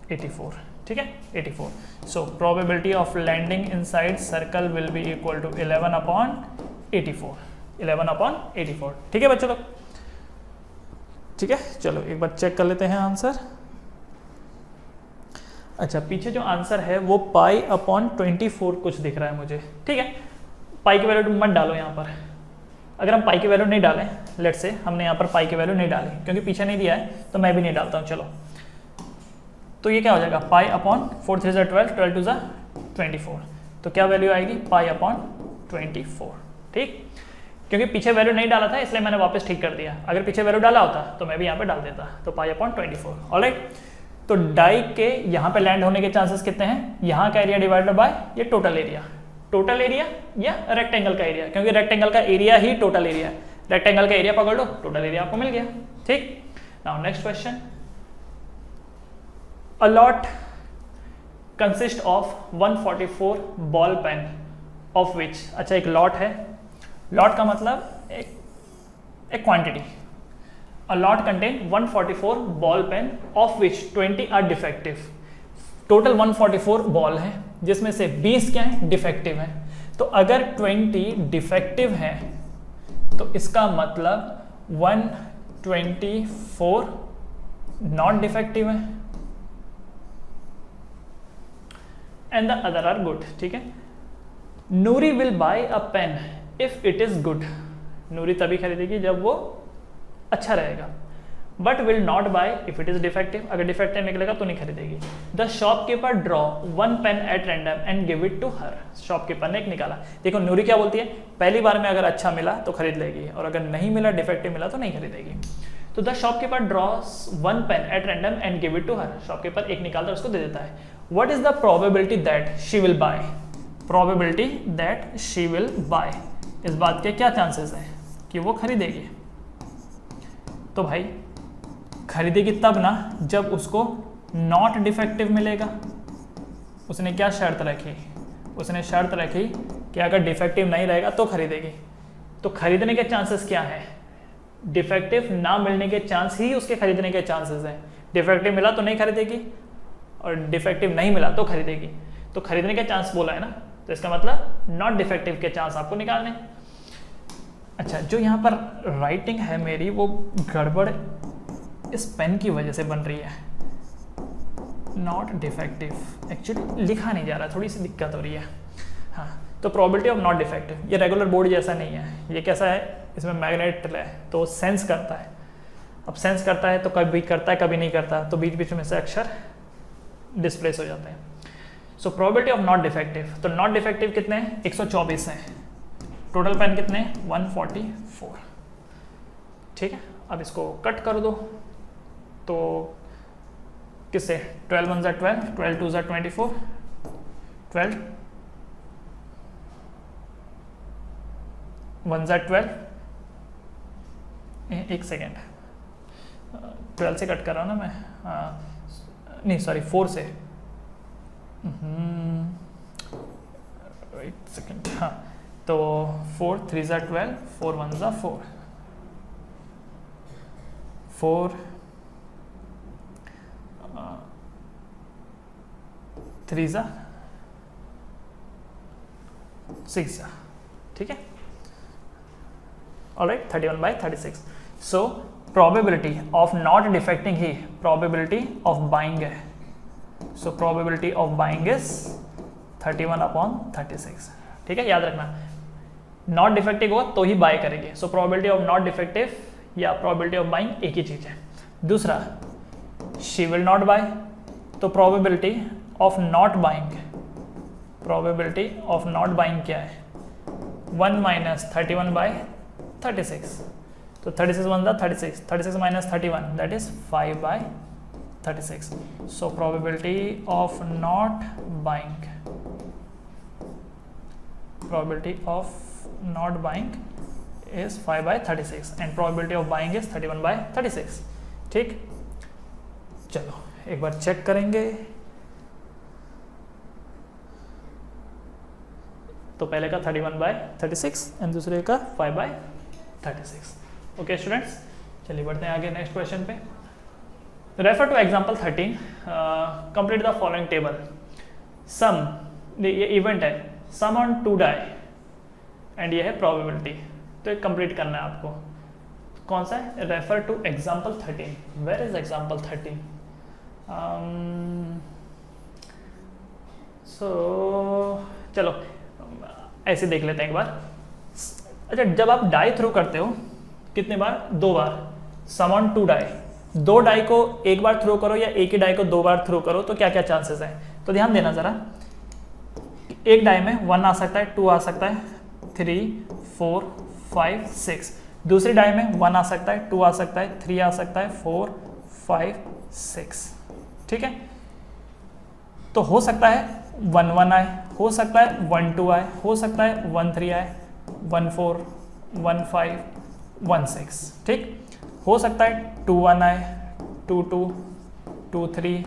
Speaker 1: 84, ठीक है, 84। So probability of landing inside circle will be equal to 11/84, 11/84, ठीक है बच्चों लोग, ठीक है। चलो एक बार चेक कर लेते हैं आंसर। अच्छा, पीछे जो आंसर है वो π/24 कुछ दिख रहा है मुझे, ठीक है। पाई की वैल्यू मत डालो यहाँ पर, अगर हम पाई की वैल्यू नहीं डालें, लेट से हमने यहाँ पर पाई की वैल्यू नहीं डाली क्योंकि पीछे नहीं दिया है, तो मैं भी नहीं डालता हूँ। चलो, तो ये क्या हो जाएगा? π/4 3 × 12, 12 2 24, तो क्या वैल्यू आएगी? π/24, ठीक। क्योंकि पीछे वैल्यू नहीं डाला था इसलिए मैंने वापस ठीक कर दिया, अगर पीछे वैल्यू डाला होता तो मैं भी यहाँ पे डाल देता, तो π/24, ऑलराइट। तो डाई के यहाँ पे लैंड होने के चांसेस कितने हैं, यहाँ का एरिया डिवाइडेड बाय ये टोटल एरिया या रेक्टेंगल का एरिया, क्योंकि रेक्टेंगल का एरिया ही टोटल एरिया है, रेक्टेंगल का एरिया पकड़ लो, टोटल एरिया आपको मिल गया। ठीक, now next question, a lot consist of 144 ball pen of which, अच्छा एक लॉट है, लॉट का मतलब एक quantity, a lot contain 144 ball pen of which 20 are defective, total 144 ball है जिसमें से 20 क्या है, डिफेक्टिव है। तो अगर 20 डिफेक्टिव है तो इसका मतलब 124 नॉट डिफेक्टिव है and the other are good. ठीक है, Noori will buy a pen if it is good, Noori तभी खरीदेगी जब वो अच्छा रहेगा, but will not buy if it is defective, अगर डिफेक्टिव निकलेगा तो नहीं खरीदेगी। The shopkeeper draw 1 pen at random and give it to her, shopkeeper ने एक निकाला। देखो नूरी क्या बोलती है, पहली बार में अगर अच्छा मिला तो खरीद लेगी और अगर नहीं मिला, डिफेक्टिव मिला तो नहीं खरीदेगी। तो the shopkeeper draws 1 pen at random and give it to her, shopkeeper एक निकालता है उसको दे देता है। What is the probability that she will buy, probability that she will buy, इस बात के क्या चांसेस हैं कि वो खरीदेगी। तो भाई खरीदेगी तब ना जब उसको नॉट डिफेक्टिव मिलेगा। उसने क्या शर्त रखी, उसने शर्त रखी कि अगर डिफेक्टिव नहीं रहेगा तो खरीदेगी। तो खरीदने के चांसेस क्या है, डिफेक्टिव ना मिलने के चांस ही उसके खरीदने के चांसेस हैं। डिफेक्टिव मिला तो नहीं खरीदेगी और डिफेक्टिव नहीं मिला तो खरीदेगी। तो खरीदने के चांस बोला है ना, तो इसका मतलब नॉट डिफेक्टिव के चांस आपको निकालने। अच्छा, जो यहाँ पर राइटिंग है मेरी वो गड़बड़ इस पेन की वजह से बन रही है, नॉट डिफेक्टिव, एक्चुअली लिखा नहीं जा रहा, थोड़ी सी दिक्कत हो रही है। हाँ, तो प्रोबेबिलिटी ऑफ नॉट डिफेक्टिव, ये रेगुलर बोर्ड जैसा नहीं है, ये कैसा है, इसमें मैग्नेट है तो सेंस करता है। अब सेंस करता है तो कभी करता है कभी नहीं करता, तो बीच बीच में से अक्षर डिस्प्लेस हो जाते हैं। सो प्रोबेबिलिटी ऑफ नॉट डिफेक्टिव, तो नॉट डिफेक्टिव कितने हैं, 124 हैं, टोटल पेन कितने हैं, 144। ठीक है, अब इसको कट कर दो, तो किससे, 12 1 ज़ा 12, 12 2 ज़ा 24, 12 1 ज़ा 12, एक सेकेंड, 12 से कट कर रहा हूँ ना मैं, नहीं सॉरी 4 से, एक सेकेंड, हाँ, तो 4 3 ज़ा 12, 4 1 ज़ा 4, 4 3 ज़ा 6 ज़ा, ठीक है, alright, 31/36। So probability of not defecting ही प्रोबेबिलिटी ऑफ बाइंग है, so probability of buying is 31/36। ठीक है, याद रखना, नॉट डिफेक्टिव हो तो ही बाय करेंगे। सो प्रोबेबिलिटी ऑफ नॉट डिफेक्टिव या प्रोबेबिलिटी ऑफ बाइंग एक ही चीज है। दूसरा, शी विल नॉट बाय, तो probability of not buying, probability of not buying क्या है, 1 - 31/36, तो 36 1 ज़ा 36, 36 - 31 that is 5/36। So probability of not buying, probability of not buying is 5/36 and probability of buying is 31/36। ठीक, चलो एक बार चेक करेंगे। तो पहले का 31/36 एंड दूसरे का 5/36। ओके स्टूडेंट्स, चलिए बढ़ते हैं आगे नेक्स्ट क्वेश्चन पे। Refer to example 13, complete the following table. Sum, ये इवेंट है, सम ऑन 2 डाई एंड ये है प्रोबेबिलिटी, तो एक कंप्लीट करना है आपको। कौन सा है, refer to example 13, where is example 13? So चलो ऐसे देख लेते हैं एक बार। अच्छा, जब आप डाई थ्रो करते हो कितने बार, 2 बार, सम ऑन 2 डाई, 2 डाई को एक बार थ्रो करो या एक ही डाई को 2 बार थ्रो करो तो क्या क्या चांसेस हैं, तो ध्यान देना जरा। एक डाई में 1 आ सकता है, 2 आ सकता है, 3 4 5 6। दूसरी डाई में 1 आ सकता है, 2 आ सकता है, 3 आ सकता है, 4 5 6। ठीक है। तो हो सकता है 1 1 आए, हो सकता है 1 2 आए, हो सकता है 1 3 आए, 1 4 1 5 1 6, ठीक। हो सकता है 2 1 आए, 2 2 2 3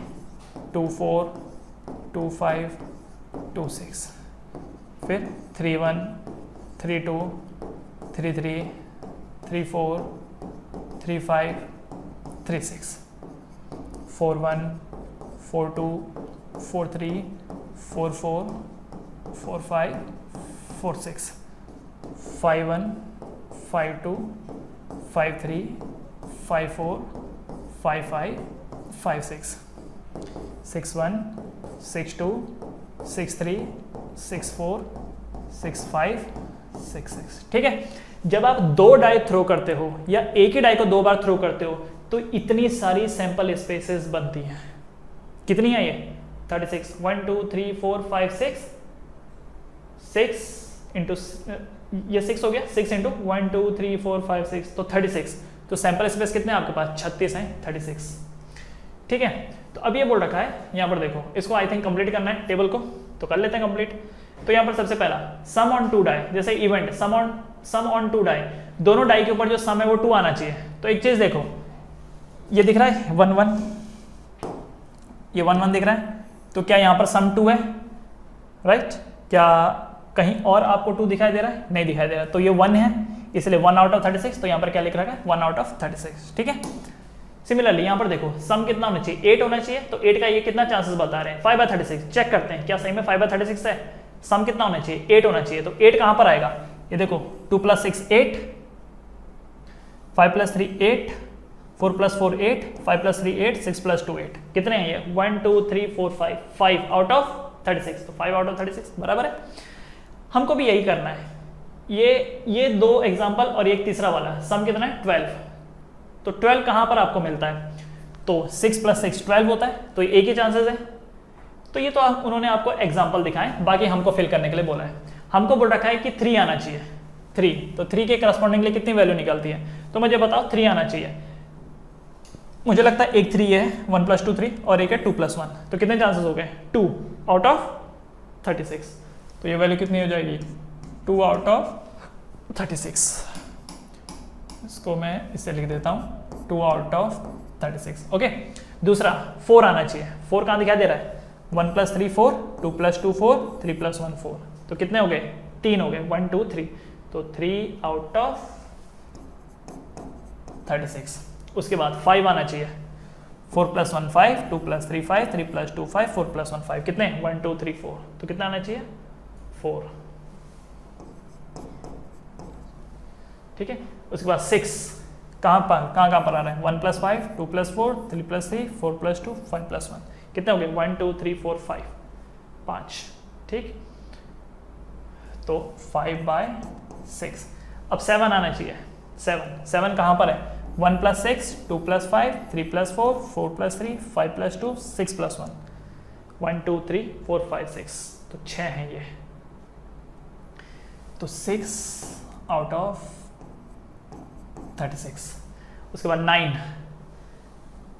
Speaker 1: 2 4 2 5 2 6, फिर 3 1 3 2 3 3 3 4 3 5 3 6, 4 1 4 2 4 3 4 4 4 5 4 6, 5 1 5 2 5 3 5 4 5 5 5 6, 6 1 6 2 6 3 6 4 6 5 6 6, ठीक है। जब आप दो डाई थ्रो करते हो या एक ही डाई को दो बार थ्रो करते हो तो इतनी सारी सैंपल स्पेसेस बनती हैं। कितनी है ये? 36, 1 2 3 4 5 6, 6 इंटू ये 6 हो गया, 6 इंटू 1 2 3 4 5 6, तो 36। तो सैंपल स्पेस कितने हैं आपके पास? 36 हैं, 36, ठीक है। तो अब ये बोल रखा है यहाँ पर, देखो इसको आई थिंक कंप्लीट करना है टेबल को, तो कर लेते हैं कंप्लीट। तो यहाँ पर सबसे पहला सम ऑन 2 डाई, जैसे इवेंट सम ऑन 2 डाई, दोनों डाई के ऊपर जो सम है वो 2 आना चाहिए। तो एक चीज देखो, ये दिख रहा है 1 1, ये 1 1 दिख रहा है, तो क्या यहाँ पर सम 2 है? राइट, क्या कहीं और आपको 2 दिखाई दे रहा है? नहीं दिखाई दे रहा, तो ये 1 है, इसलिए 1 आउट ऑफ 36, तो यहाँ पर क्या लिख रखा है? 1 आउट ऑफ 36, ठीक है। सिमिलरली यहाँ पर देखो सम कितना होना चाहिए? 8 होना चाहिए, तो 8 का ये कितना चांसेस बता रहे हैं? 5/36, चेक करते हैं क्या सही में 5/36 है। सम कितना होना चाहिए? 8 होना चाहिए, तो 8 कहां पर आएगा? ये देखो 2 + 6 8, 5 + 3 8, 4 + 4 8, 5 + 3 8, 6 + 2 8, कितने हैं ये? 1 2 3 4 5 आउट ऑफ 36, तो 5 आउट ऑफ 36 बराबर है। हमको भी यही करना है, ये दो एग्जाम्पल और एक तीसरा वाला। सम कितना है? 12, तो 12 कहां पर आपको मिलता है? तो 6 + 6 12 होता है, तो एक ही चांसेस है। तो ये तो उन्होंने आपको एग्जाम्पल दिखाए, बाकी हमको फिल करने के लिए बोला है। हमको बोल रखा है कि 3 आना चाहिए, 3, तो 3 के करस्पॉन्डिंगली कितनी वैल्यू निकलती है? तो मुझे बताओ 3 आना चाहिए। मुझे लगता है एक 3 है, 1 + 2 3, और एक है 2 + 1, तो कितने चांसेस हो गए? 2 आउट ऑफ 36, तो ये वैल्यू कितनी हो जाएगी? 2 आउट ऑफ 36। इसको मैं इससे लिख देता हूं, 2 आउट ऑफ 36, ओके। दूसरा 4 आना चाहिए, 4 कहां दिखाई दे रहा है? 1 + 3 4, 2 + 2 4, 3 + 1 4, तो कितने हो गए? 3 हो गए, 1 2 3, तो 3 आउट ऑफ 36। उसके बाद 5 आना चाहिए, 4 + 1 5, 2 + 3 5, 3 + 2 5, 4 + 1 5, कितने? 1 2 3 4, तो कितना आना चाहिए? 4, ठीक है। उसके बाद 6 कहां पर आ रहा है? 1 + 5, 2 + 4, 3 + 3, 4 + 2, 5 + 1, कितने हो गए? 1 2 3 4 5, 5, ठीक। तो 5/6। अब 7 आना चाहिए, 7 कहां पर है? 1 + 6, 2 + 5, 3 + 4, 4 + 3, 5 + 2, 6 + 1, 1 2 3 4 5 6, तो 6 हैं ये, तो 6 आउट ऑफ 36। उसके बाद 9,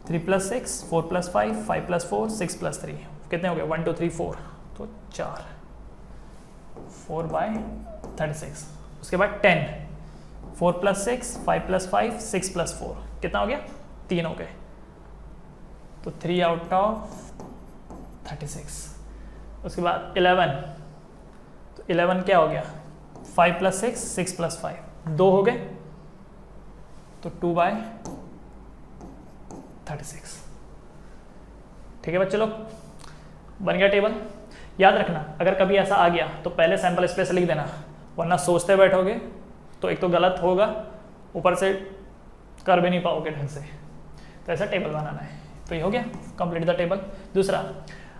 Speaker 1: 3 + 6, 4 + 5, 5 + 4, 6 + 3, कितने हो गए? 1 2 3 4, तो 4, 4/36। उसके बाद 10, 4 + 6, 5 + 5, 6 + 4, कितना हो गया? 3 हो गए, तो 3 आउट ऑफ 36। उसके बाद 11, तो 11 क्या हो गया? 5 + 6, 6 + 5, 2 हो गए, तो 2/36, ठीक है बच्चे लोग, बन गया टेबल। याद रखना, अगर कभी ऐसा आ गया तो पहले सैंपल स्पेस लिख देना, वरना सोचते बैठोगे तो एक तो गलत होगा, ऊपर से कर भी नहीं पाओगे ढंग से। तो ऐसा टेबल बनाना है। तो ये हो गया, कंप्लीट द टेबल। दूसरा,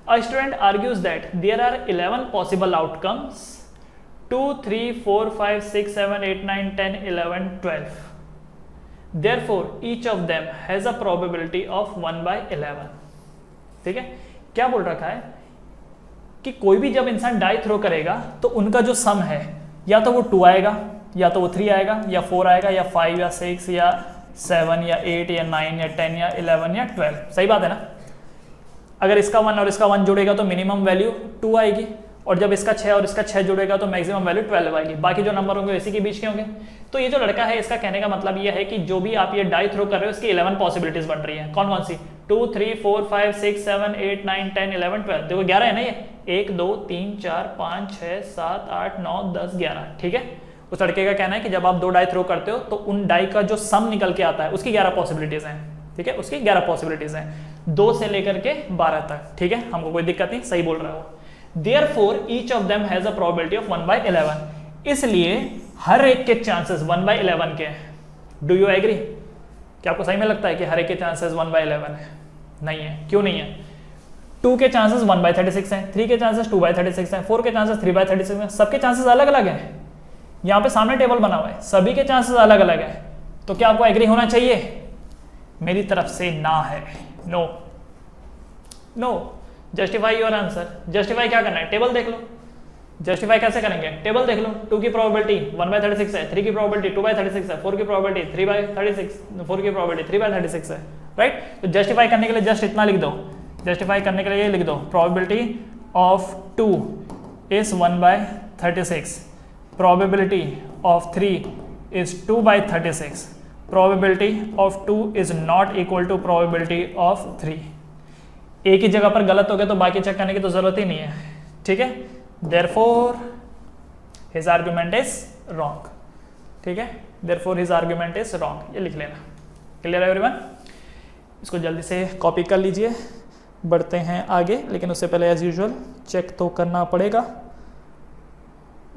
Speaker 1: a student argues that there are 11 possible outcomes, 2 3 4 5 6 7 8 9 10 11 12, therefore each of them has a probability of 1/11। ठीक है, क्या बोल रखा है कि कोई भी जब इंसान डाई थ्रो करेगा तो उनका जो सम है या तो वो 2 आएगा, या तो वो 3 आएगा, या 4 आएगा, या 5 या 6 या 7 या 8 या 9 या 10 या 11 या 12। सही बात है ना? अगर इसका 1 और इसका 1 जुड़ेगा तो मिनिमम वैल्यू 2 आएगी, और जब इसका 6 और इसका 6 जुड़ेगा तो मैक्सिमम वैल्यू 12 आएगी। बाकी जो नंबर होंगे इसी के बीच के होंगे। तो ये जो लड़का है इसका कहने का मतलब ये है कि जो भी आप ये डाई थ्रो कर रहे हो इसकी 11 पॉसिबिलिटीज बन रही है। कौन कौन सी? 2 3 4 5 6 7 8 9 10 11 12। देखो 11 है ना ये, 1 2 3 4 5 6 7 8 9 10 11। ठीक है, उस लड़के का कहना है कि जब आप 2 डाई थ्रो करते हो तो उन डाई का जो सम निकल के आता है उसकी 11 पॉसिबिलिटीज हैं। ठीक है, उसकी 11 पॉसिबिलिटीज हैं, 2 से लेकर के 12 तक। ठीक है, हमको कोई दिक्कत नहीं, सही बोल रहा है वो। Therefore, each of them has a probability of 1/11। इसलिए हर एक के चांसेस 1/11 के हैं। Do you agree? क्या आपको सही में लगता है कि हर एक के चांसेस 1/11 है? नहीं है। क्यों नहीं है? 2 के चांसेस 1/36 हैं, 3 के चांसेस 2/36 हैं, 4 के चांसेस 3/36 हैं। सबके चांसेस अलग अलग हैं। यहाँ पे सामने टेबल बना हुआ है, सभी के चांसेस अलग अलग है। तो क्या आपको एग्री होना चाहिए? मेरी तरफ से ना है, no no. Justify your answer. Justify क्या करना है? टेबल देख लो। जस्टिफाई कैसे करेंगे? टेबल देख लो। 2 की प्रोबेबिलिटी 1/36 है, 3 की प्रोबेबिलिटी 2/36 है, 4 की प्रोबेबिलिटी 3/36, 4 की प्रोबेबिलिटी 3/36 है। राइट, तो जस्टिफाई करने के लिए जस्ट इतना लिख दो। जस्टिफाई करने के लिए ये लिख दो, probability of 2 is 1/36, probability of 3 is 2/36, probability of 2 is not equal to probability of 3। एक ही जगह पर गलत हो गया तो बाकी चेक करने की तो जरूरत ही नहीं है। ठीक है, therefore his argument is wrong. ठीक है, therefore his argument is wrong, ये लिख लेना। क्लियर है एवरीवन? इसको जल्दी से कॉपी कर लीजिए। बढ़ते हैं आगे, लेकिन उससे पहले एज यूजुअल चेक तो करना पड़ेगा,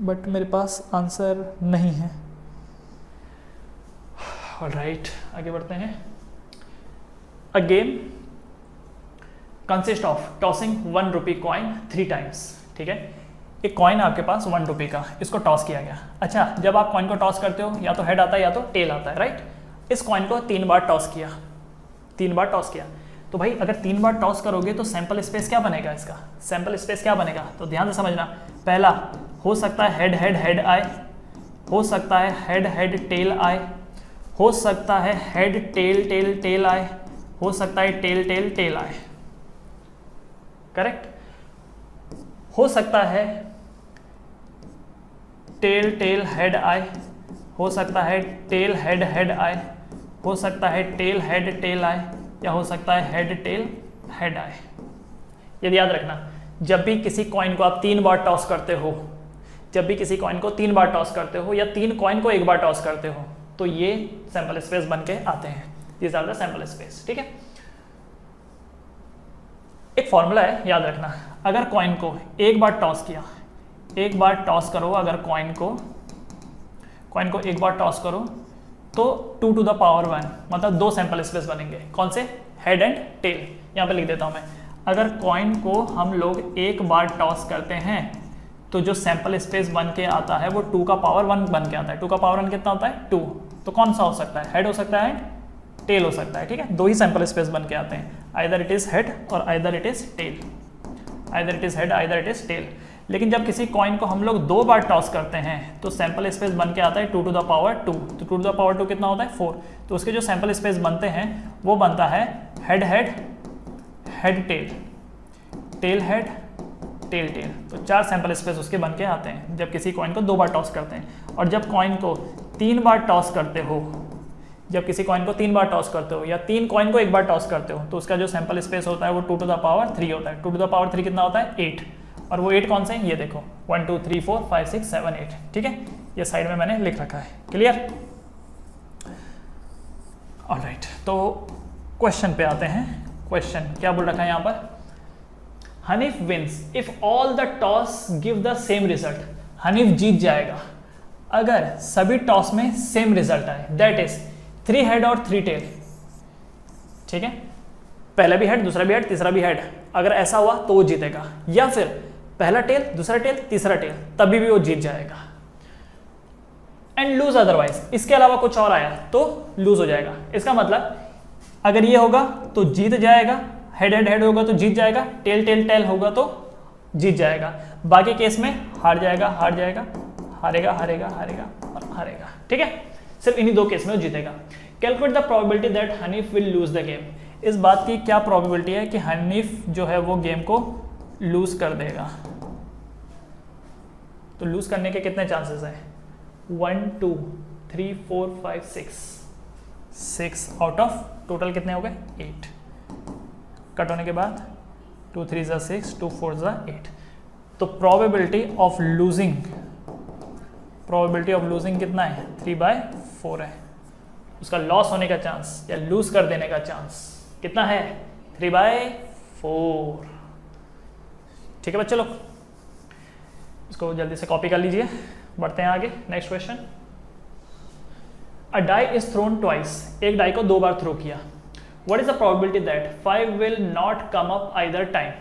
Speaker 1: बट मेरे पास आंसर नहीं है। ऑलराइट, आगे बढ़ते हैं। A game consist of tossing 1 rupee coin 3 times. ठीक है, एक कॉइन आपके पास 1 रुपी का, इसको टॉस किया गया। अच्छा, जब आप कॉइन को टॉस करते हो या तो हेड आता है या तो टेल आता है। राइट, इस कॉइन को 3 बार टॉस किया, 3 बार टॉस किया। तो भाई अगर 3 बार टॉस करोगे तो सैंपल स्पेस क्या बनेगा? इसका सैंपल स्पेस क्या बनेगा? तो ध्यान से समझना। पहला हो सकता है हेड हेड हेड आए, हो सकता है हेड हेड टेल आए, हो सकता है हेड टेल टेल टेल आए, हो सकता है टेल टेल टेल आए। करेक्ट, हो सकता है टेल टेल हेड आए, हो सकता है टेल हेड हेड आए, हो सकता है टेल हेड टेल आए, या हो सकता है हेड टेल हेड आए। यदि याद रखना, जब भी किसी कॉइन को आप 3 बार टॉस करते हो, जब भी किसी कॉइन को 3 बार टॉस करते हो या 3 कॉइन को 1 बार टॉस करते हो, तो ये सैंपल स्पेस बन के आते हैं। These are the sample space. ठीक है, एक फॉर्मूला है, याद रखना। अगर कॉइन को 1 बार टॉस किया, 1 बार टॉस करो, अगर कॉइन को 1 बार टॉस करो तो 2 to the power 1, मतलब 2 सैंपल स्पेस बनेंगे। कौन से? Head and tail. यहाँ पे लिख देता हूँ मैं। अगर कॉइन को हम लोग 1 बार टॉस करते हैं तो जो सैंपल स्पेस बन के आता है वो 2 का पावर 1 बन के आता है। 2 का पावर 1 कितना होता है? 2। तो कौन सा हो सकता है? हेड हो सकता है, टेल हो सकता है। ठीक है, 2 ही सैंपल स्पेस बन के आते हैं, आइदर इट इज हेड और either it is tail, either it is head either it is tail. लेकिन जब किसी कॉइन को हम लोग 2 बार टॉस करते हैं तो सैंपल स्पेस बन के आता है 2 to the power 2। तो 2 to the power 2 कितना होता है? 4। तो उसके जो सैंपल स्पेस बनते हैं वो बनता है head head head tail, tail head tail tail. तो 4 सैंपल स्पेस उसके बन के आते हैं जब किसी कॉइन को 2 बार टॉस करते हैं। और जब कॉइन को 3 बार टॉस करते हो, जब किसी कॉइन को 3 बार टॉस करते हो या 3 कॉइन को 1 बार टॉस करते हो, तो उसका जो सैंपल स्पेस होता है वो 2 to the power 3 होता है। 2 to the power 3 कितना होता है? 8। और वो 8 कौन से हैं? ये देखो 1 2 3 4 5 6 7 8। ठीक है, ये साइड में मैंने लिख रखा है। क्लियर? ऑलराइट, तो क्वेश्चन पे आते हैं। क्वेश्चन क्या बोल रखा है यहाँ पर? Hanif wins if all the toss give the same result. Hanif जीत जाएगा अगर सभी टॉस में सेम रिजल्ट आए, दैट इज 3 हेड और 3 टेल। ठीक है, पहला भी हेड, दूसरा भी हेड, तीसरा भी हेड। अगर ऐसा हुआ तो वो जीतेगा, या फिर पहला टेल, दूसरा टेल, तीसरा टेल, तभी भी वो जीत जाएगा। एंड लूज अदरवाइज, इसके अलावा कुछ और आया तो लूज हो जाएगा। इसका मतलब अगर ये होगा तो जीत जाएगा, हेड हेड हेड होगा तो जीत जाएगा, टेल टेल टेल होगा तो जीत जाएगा। बाकी केस में हार जाएगा, हार जाएगा, हारेगा, हारेगा, हारेगा और हारेगा। ठीक है, सिर्फ इन्हीं 2 केस में वो जीतेगा। Calculate the probability that Hanif will lose the game. इस बात की क्या प्रोबेबिलिटी है कि हनीफ जो है वो गेम को लूज कर देगा। तो लूज करने के कितने चांसेस हैं? 1 2 3 4 5 6 आउट ऑफ टोटल कितने हो गए? 8। कट होने के बाद 2 3 ज़ा 6, 2 4 ज़ा 8। तो प्रोबेबिलिटी ऑफ लूजिंग कितना है? 3/4 है। उसका लॉस होने का चांस या लूज कर देने का चांस कितना है? 3/4। ठीक है बच्चे लोग, इसको जल्दी से कॉपी कर लीजिए। बढ़ते हैं आगे, next question. A die is thrown twice, एक डाई को 2 बार थ्रो किया। What is the probability that 5 will not come up either time?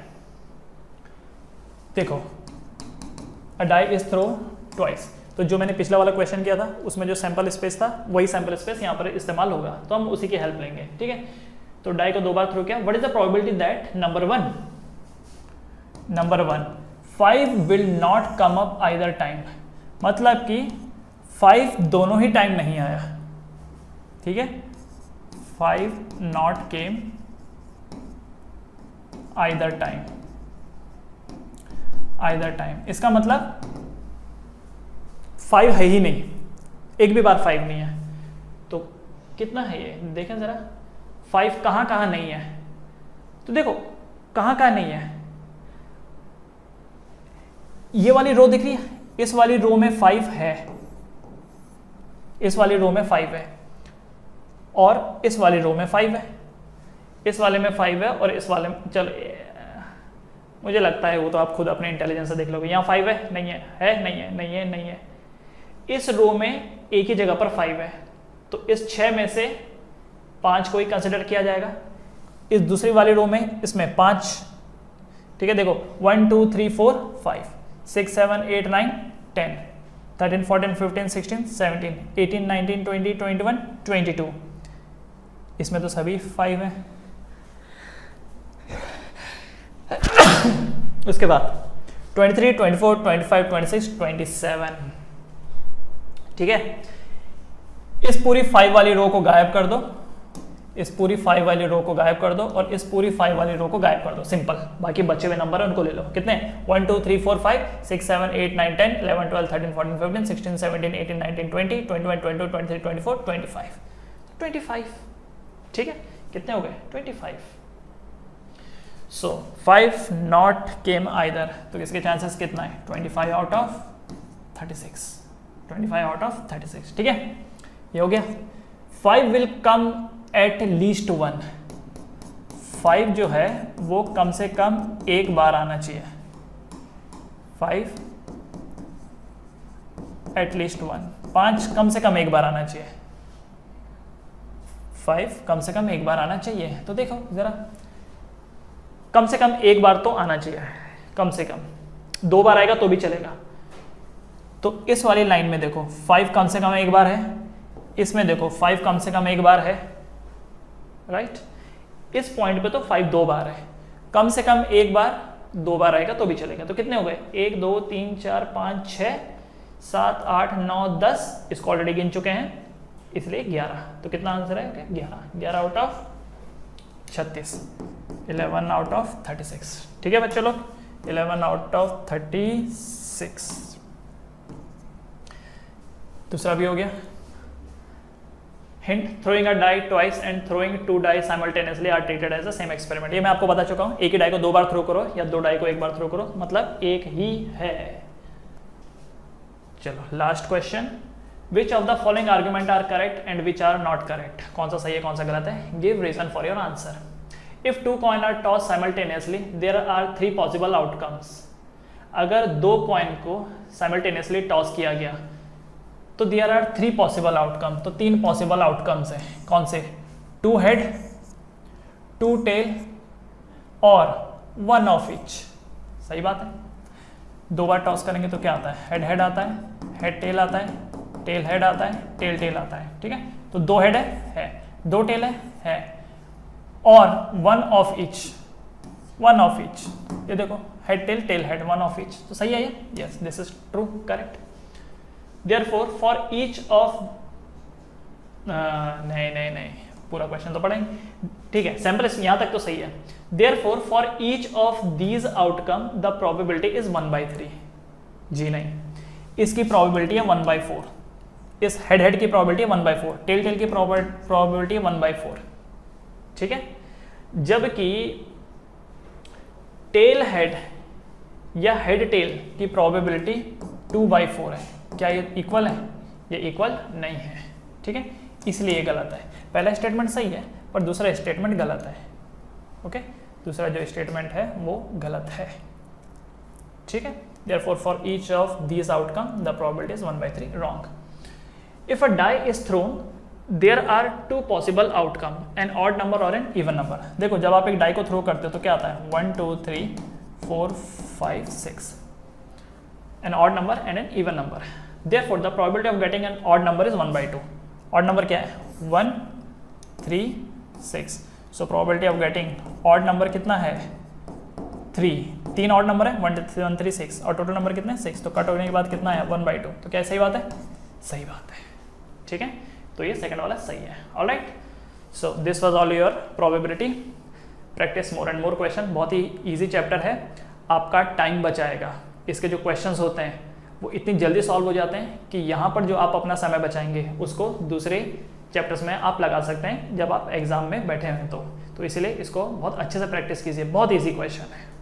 Speaker 1: देखो, a die is throw twice, तो जो मैंने पिछला वाला क्वेश्चन किया था उसमें जो सैंपल स्पेस था वही सैंपल स्पेस यहाँ पर इस्तेमाल होगा, तो हम उसी की हेल्प लेंगे। ठीक है, तो डाई को 2 बार थ्रो किया। What is the probability that number one 5 will not come up either time, मतलब कि 5 दोनों ही टाइम नहीं आया। ठीक है, 5 नॉट केम आइदर टाइम, इसका मतलब 5 है ही नहीं, एक भी बार 5 नहीं है। तो कितना है ये देखें जरा, 5 कहाँ नहीं है? तो देखो कहाँ नहीं है, ये वाली रो दिख रही है, इस वाली रो में 5 है, इस वाली रो में 5 है, और इस वाली रो में 5 है, इस वाले में 5 है, और इस वाले में, चलो मुझे लगता है वो तो आप खुद अपने इंटेलिजेंस से देख लोगे। यहाँ 5 है, नहीं है, नहीं है। इस रो में एक ही जगह पर 5 है, तो इस 6 में से 5 को ही कंसिडर किया जाएगा। इस दूसरी वाली रो में इसमें 5, ठीक है, देखो 1 2 3 4 5 6 7 8 9 10 13 14 15 16 17 18 19 20 21 22, इसमें तो सभी 5 है। उसके बाद 23 24 25 26 27, ठीक है। इस पूरी 5 वाली रो को गायब कर दो, इस पूरी 5 वाली रो को गायब कर दो, और इस पूरी 5 वाली रो को गायब कर दो, सिंपल। बाकी बचे हुए नंबर है उनको ले लो। कितने? 1 2 3 4 5 6 7 8 9 10 11 12 13 14 15 16 17 18 19 20 21 22 23 24 25, ठीक है। कितने हो गए? 25। सो 5 नॉट केम आइदर, तो इसके चांसेस कितना है? 25 आउट ऑफ 36, 25 आउट ऑफ 36, ठीक है। ये हो गया। 5 विल कम एट लीस्ट 1, 5 जो है वो कम से कम एक बार आना चाहिए। 5 एट लीस्ट 1, 5 कम से कम एक बार आना चाहिए। 5 कम से कम एक बार आना चाहिए। तो देखो जरा, कम से कम एक बार तो आना चाहिए, कम से कम 2 बार आएगा तो भी चलेगा। तो इस वाली लाइन में देखो 5 कम से कम एक बार है, इसमें देखो 5 कम से कम एक बार है, राइट। इस पॉइंट पे तो 5 2 बार है, कम से कम एक बार 2 बार आएगा तो भी चलेगा। तो कितने हो गए? 1 2 3 4 5 6 7 8 9 10, इसको ऑलरेडी गिन चुके हैं, इसलिए 11। तो कितना आंसर है? 11 आउट ऑफ 36, 11 आउट ऑफ 36, ठीक है बच्चे लोग, 11 आउट ऑफ 36। दूसरा भी हो गया। Hint, throwing a die twice and throwing 2 die simultaneously are treated as the same experiment। ये मैं आपको बता चुका हूँ, एक ही डाई को 2 बार थ्रो करो या 2 डाई को 1 बार थ्रो करो, मतलब एक ही है। चलो last question. Which of the following argument are correct and which are not correct? कौन सा सही है कौन सा गलत है? Give reason for your answer. If 2 coin are toss simultaneously there are 3 possible outcomes. अगर 2 कॉइन को साइमल्टेनियसली टॉस किया गया तो देयर आर 3 पॉसिबल आउटकम, तो 3 पॉसिबल आउटकम्स हैं। कौन से? 2 हेड, 2 टेल और 1 ऑफ ईच। सही बात है। 2 बार टॉस करेंगे तो क्या आता है? हेड हेड आता है, हेड टेल आता है, टेल हेड आता है, टेल टेल आता है, ठीक है। तो 2 हेड है, 2 टेल है, और 1 ऑफ ईच, 1 ऑफ ईच। ये देखो head tail tail head 1 of each, तो सही है ये? Yes, this is true, correct. Therefore, for each of नहीं पूरा क्वेश्चन तो पढ़ेंगे, ठीक है। सैंपल यहां तक तो सही है। Therefore for each of these outcome the probability is 1/3। जी नहीं, इसकी प्रोबेबिलिटी है 1/4। इस हेड हेड की प्रोबेबिलिटी है 1/4, टेल टेल की प्रोबेबिलिटी है 1/4, ठीक है। जबकि टेल हेड या हेड टेल की प्रोबेबिलिटी 2/4 है। क्या ये इक्वल है? ये इक्वल नहीं है, ठीक है, इसलिए ये गलत है। पहला स्टेटमेंट सही है पर दूसरा स्टेटमेंट गलत है, ओके, दूसरा जो स्टेटमेंट है वो गलत है, ठीक है। Therefore, for each of these outcome, the probability is 1/3 wrong. If a die is thrown, there are two possible outcome, an odd number or an even number. देखो जब आप एक die को थ्रो करते हो तो क्या आता है? 1 2 3 4 5 6, an odd number and an even number. Therefore, the probability of getting an odd number is 1/2. Odd number क्या है? 1 3 6. So probability of getting odd number कितना है? 3 तीन ऑड नंबर है 1 3 6 और टोटल नंबर कितने हैं 6, तो कट होने के बाद कितना है 1/2। तो क्या सही बात है? सही बात है, ठीक है। तो ये सेकंड वाला सही है। Alright, so this was all your probability. Practice more and more question. बहुत ही इजी चैप्टर है, आपका टाइम बचाएगा। इसके जो क्वेश्चंस होते हैं वो इतनी जल्दी सॉल्व हो जाते हैं कि यहाँ पर जो आप अपना समय बचाएंगे उसको दूसरे चैप्टर्स में आप लगा सकते हैं जब आप एग्जाम में बैठे हैं। तो इसलिए इसको बहुत अच्छे से प्रैक्टिस कीजिए, बहुत ईजी क्वेश्चन है।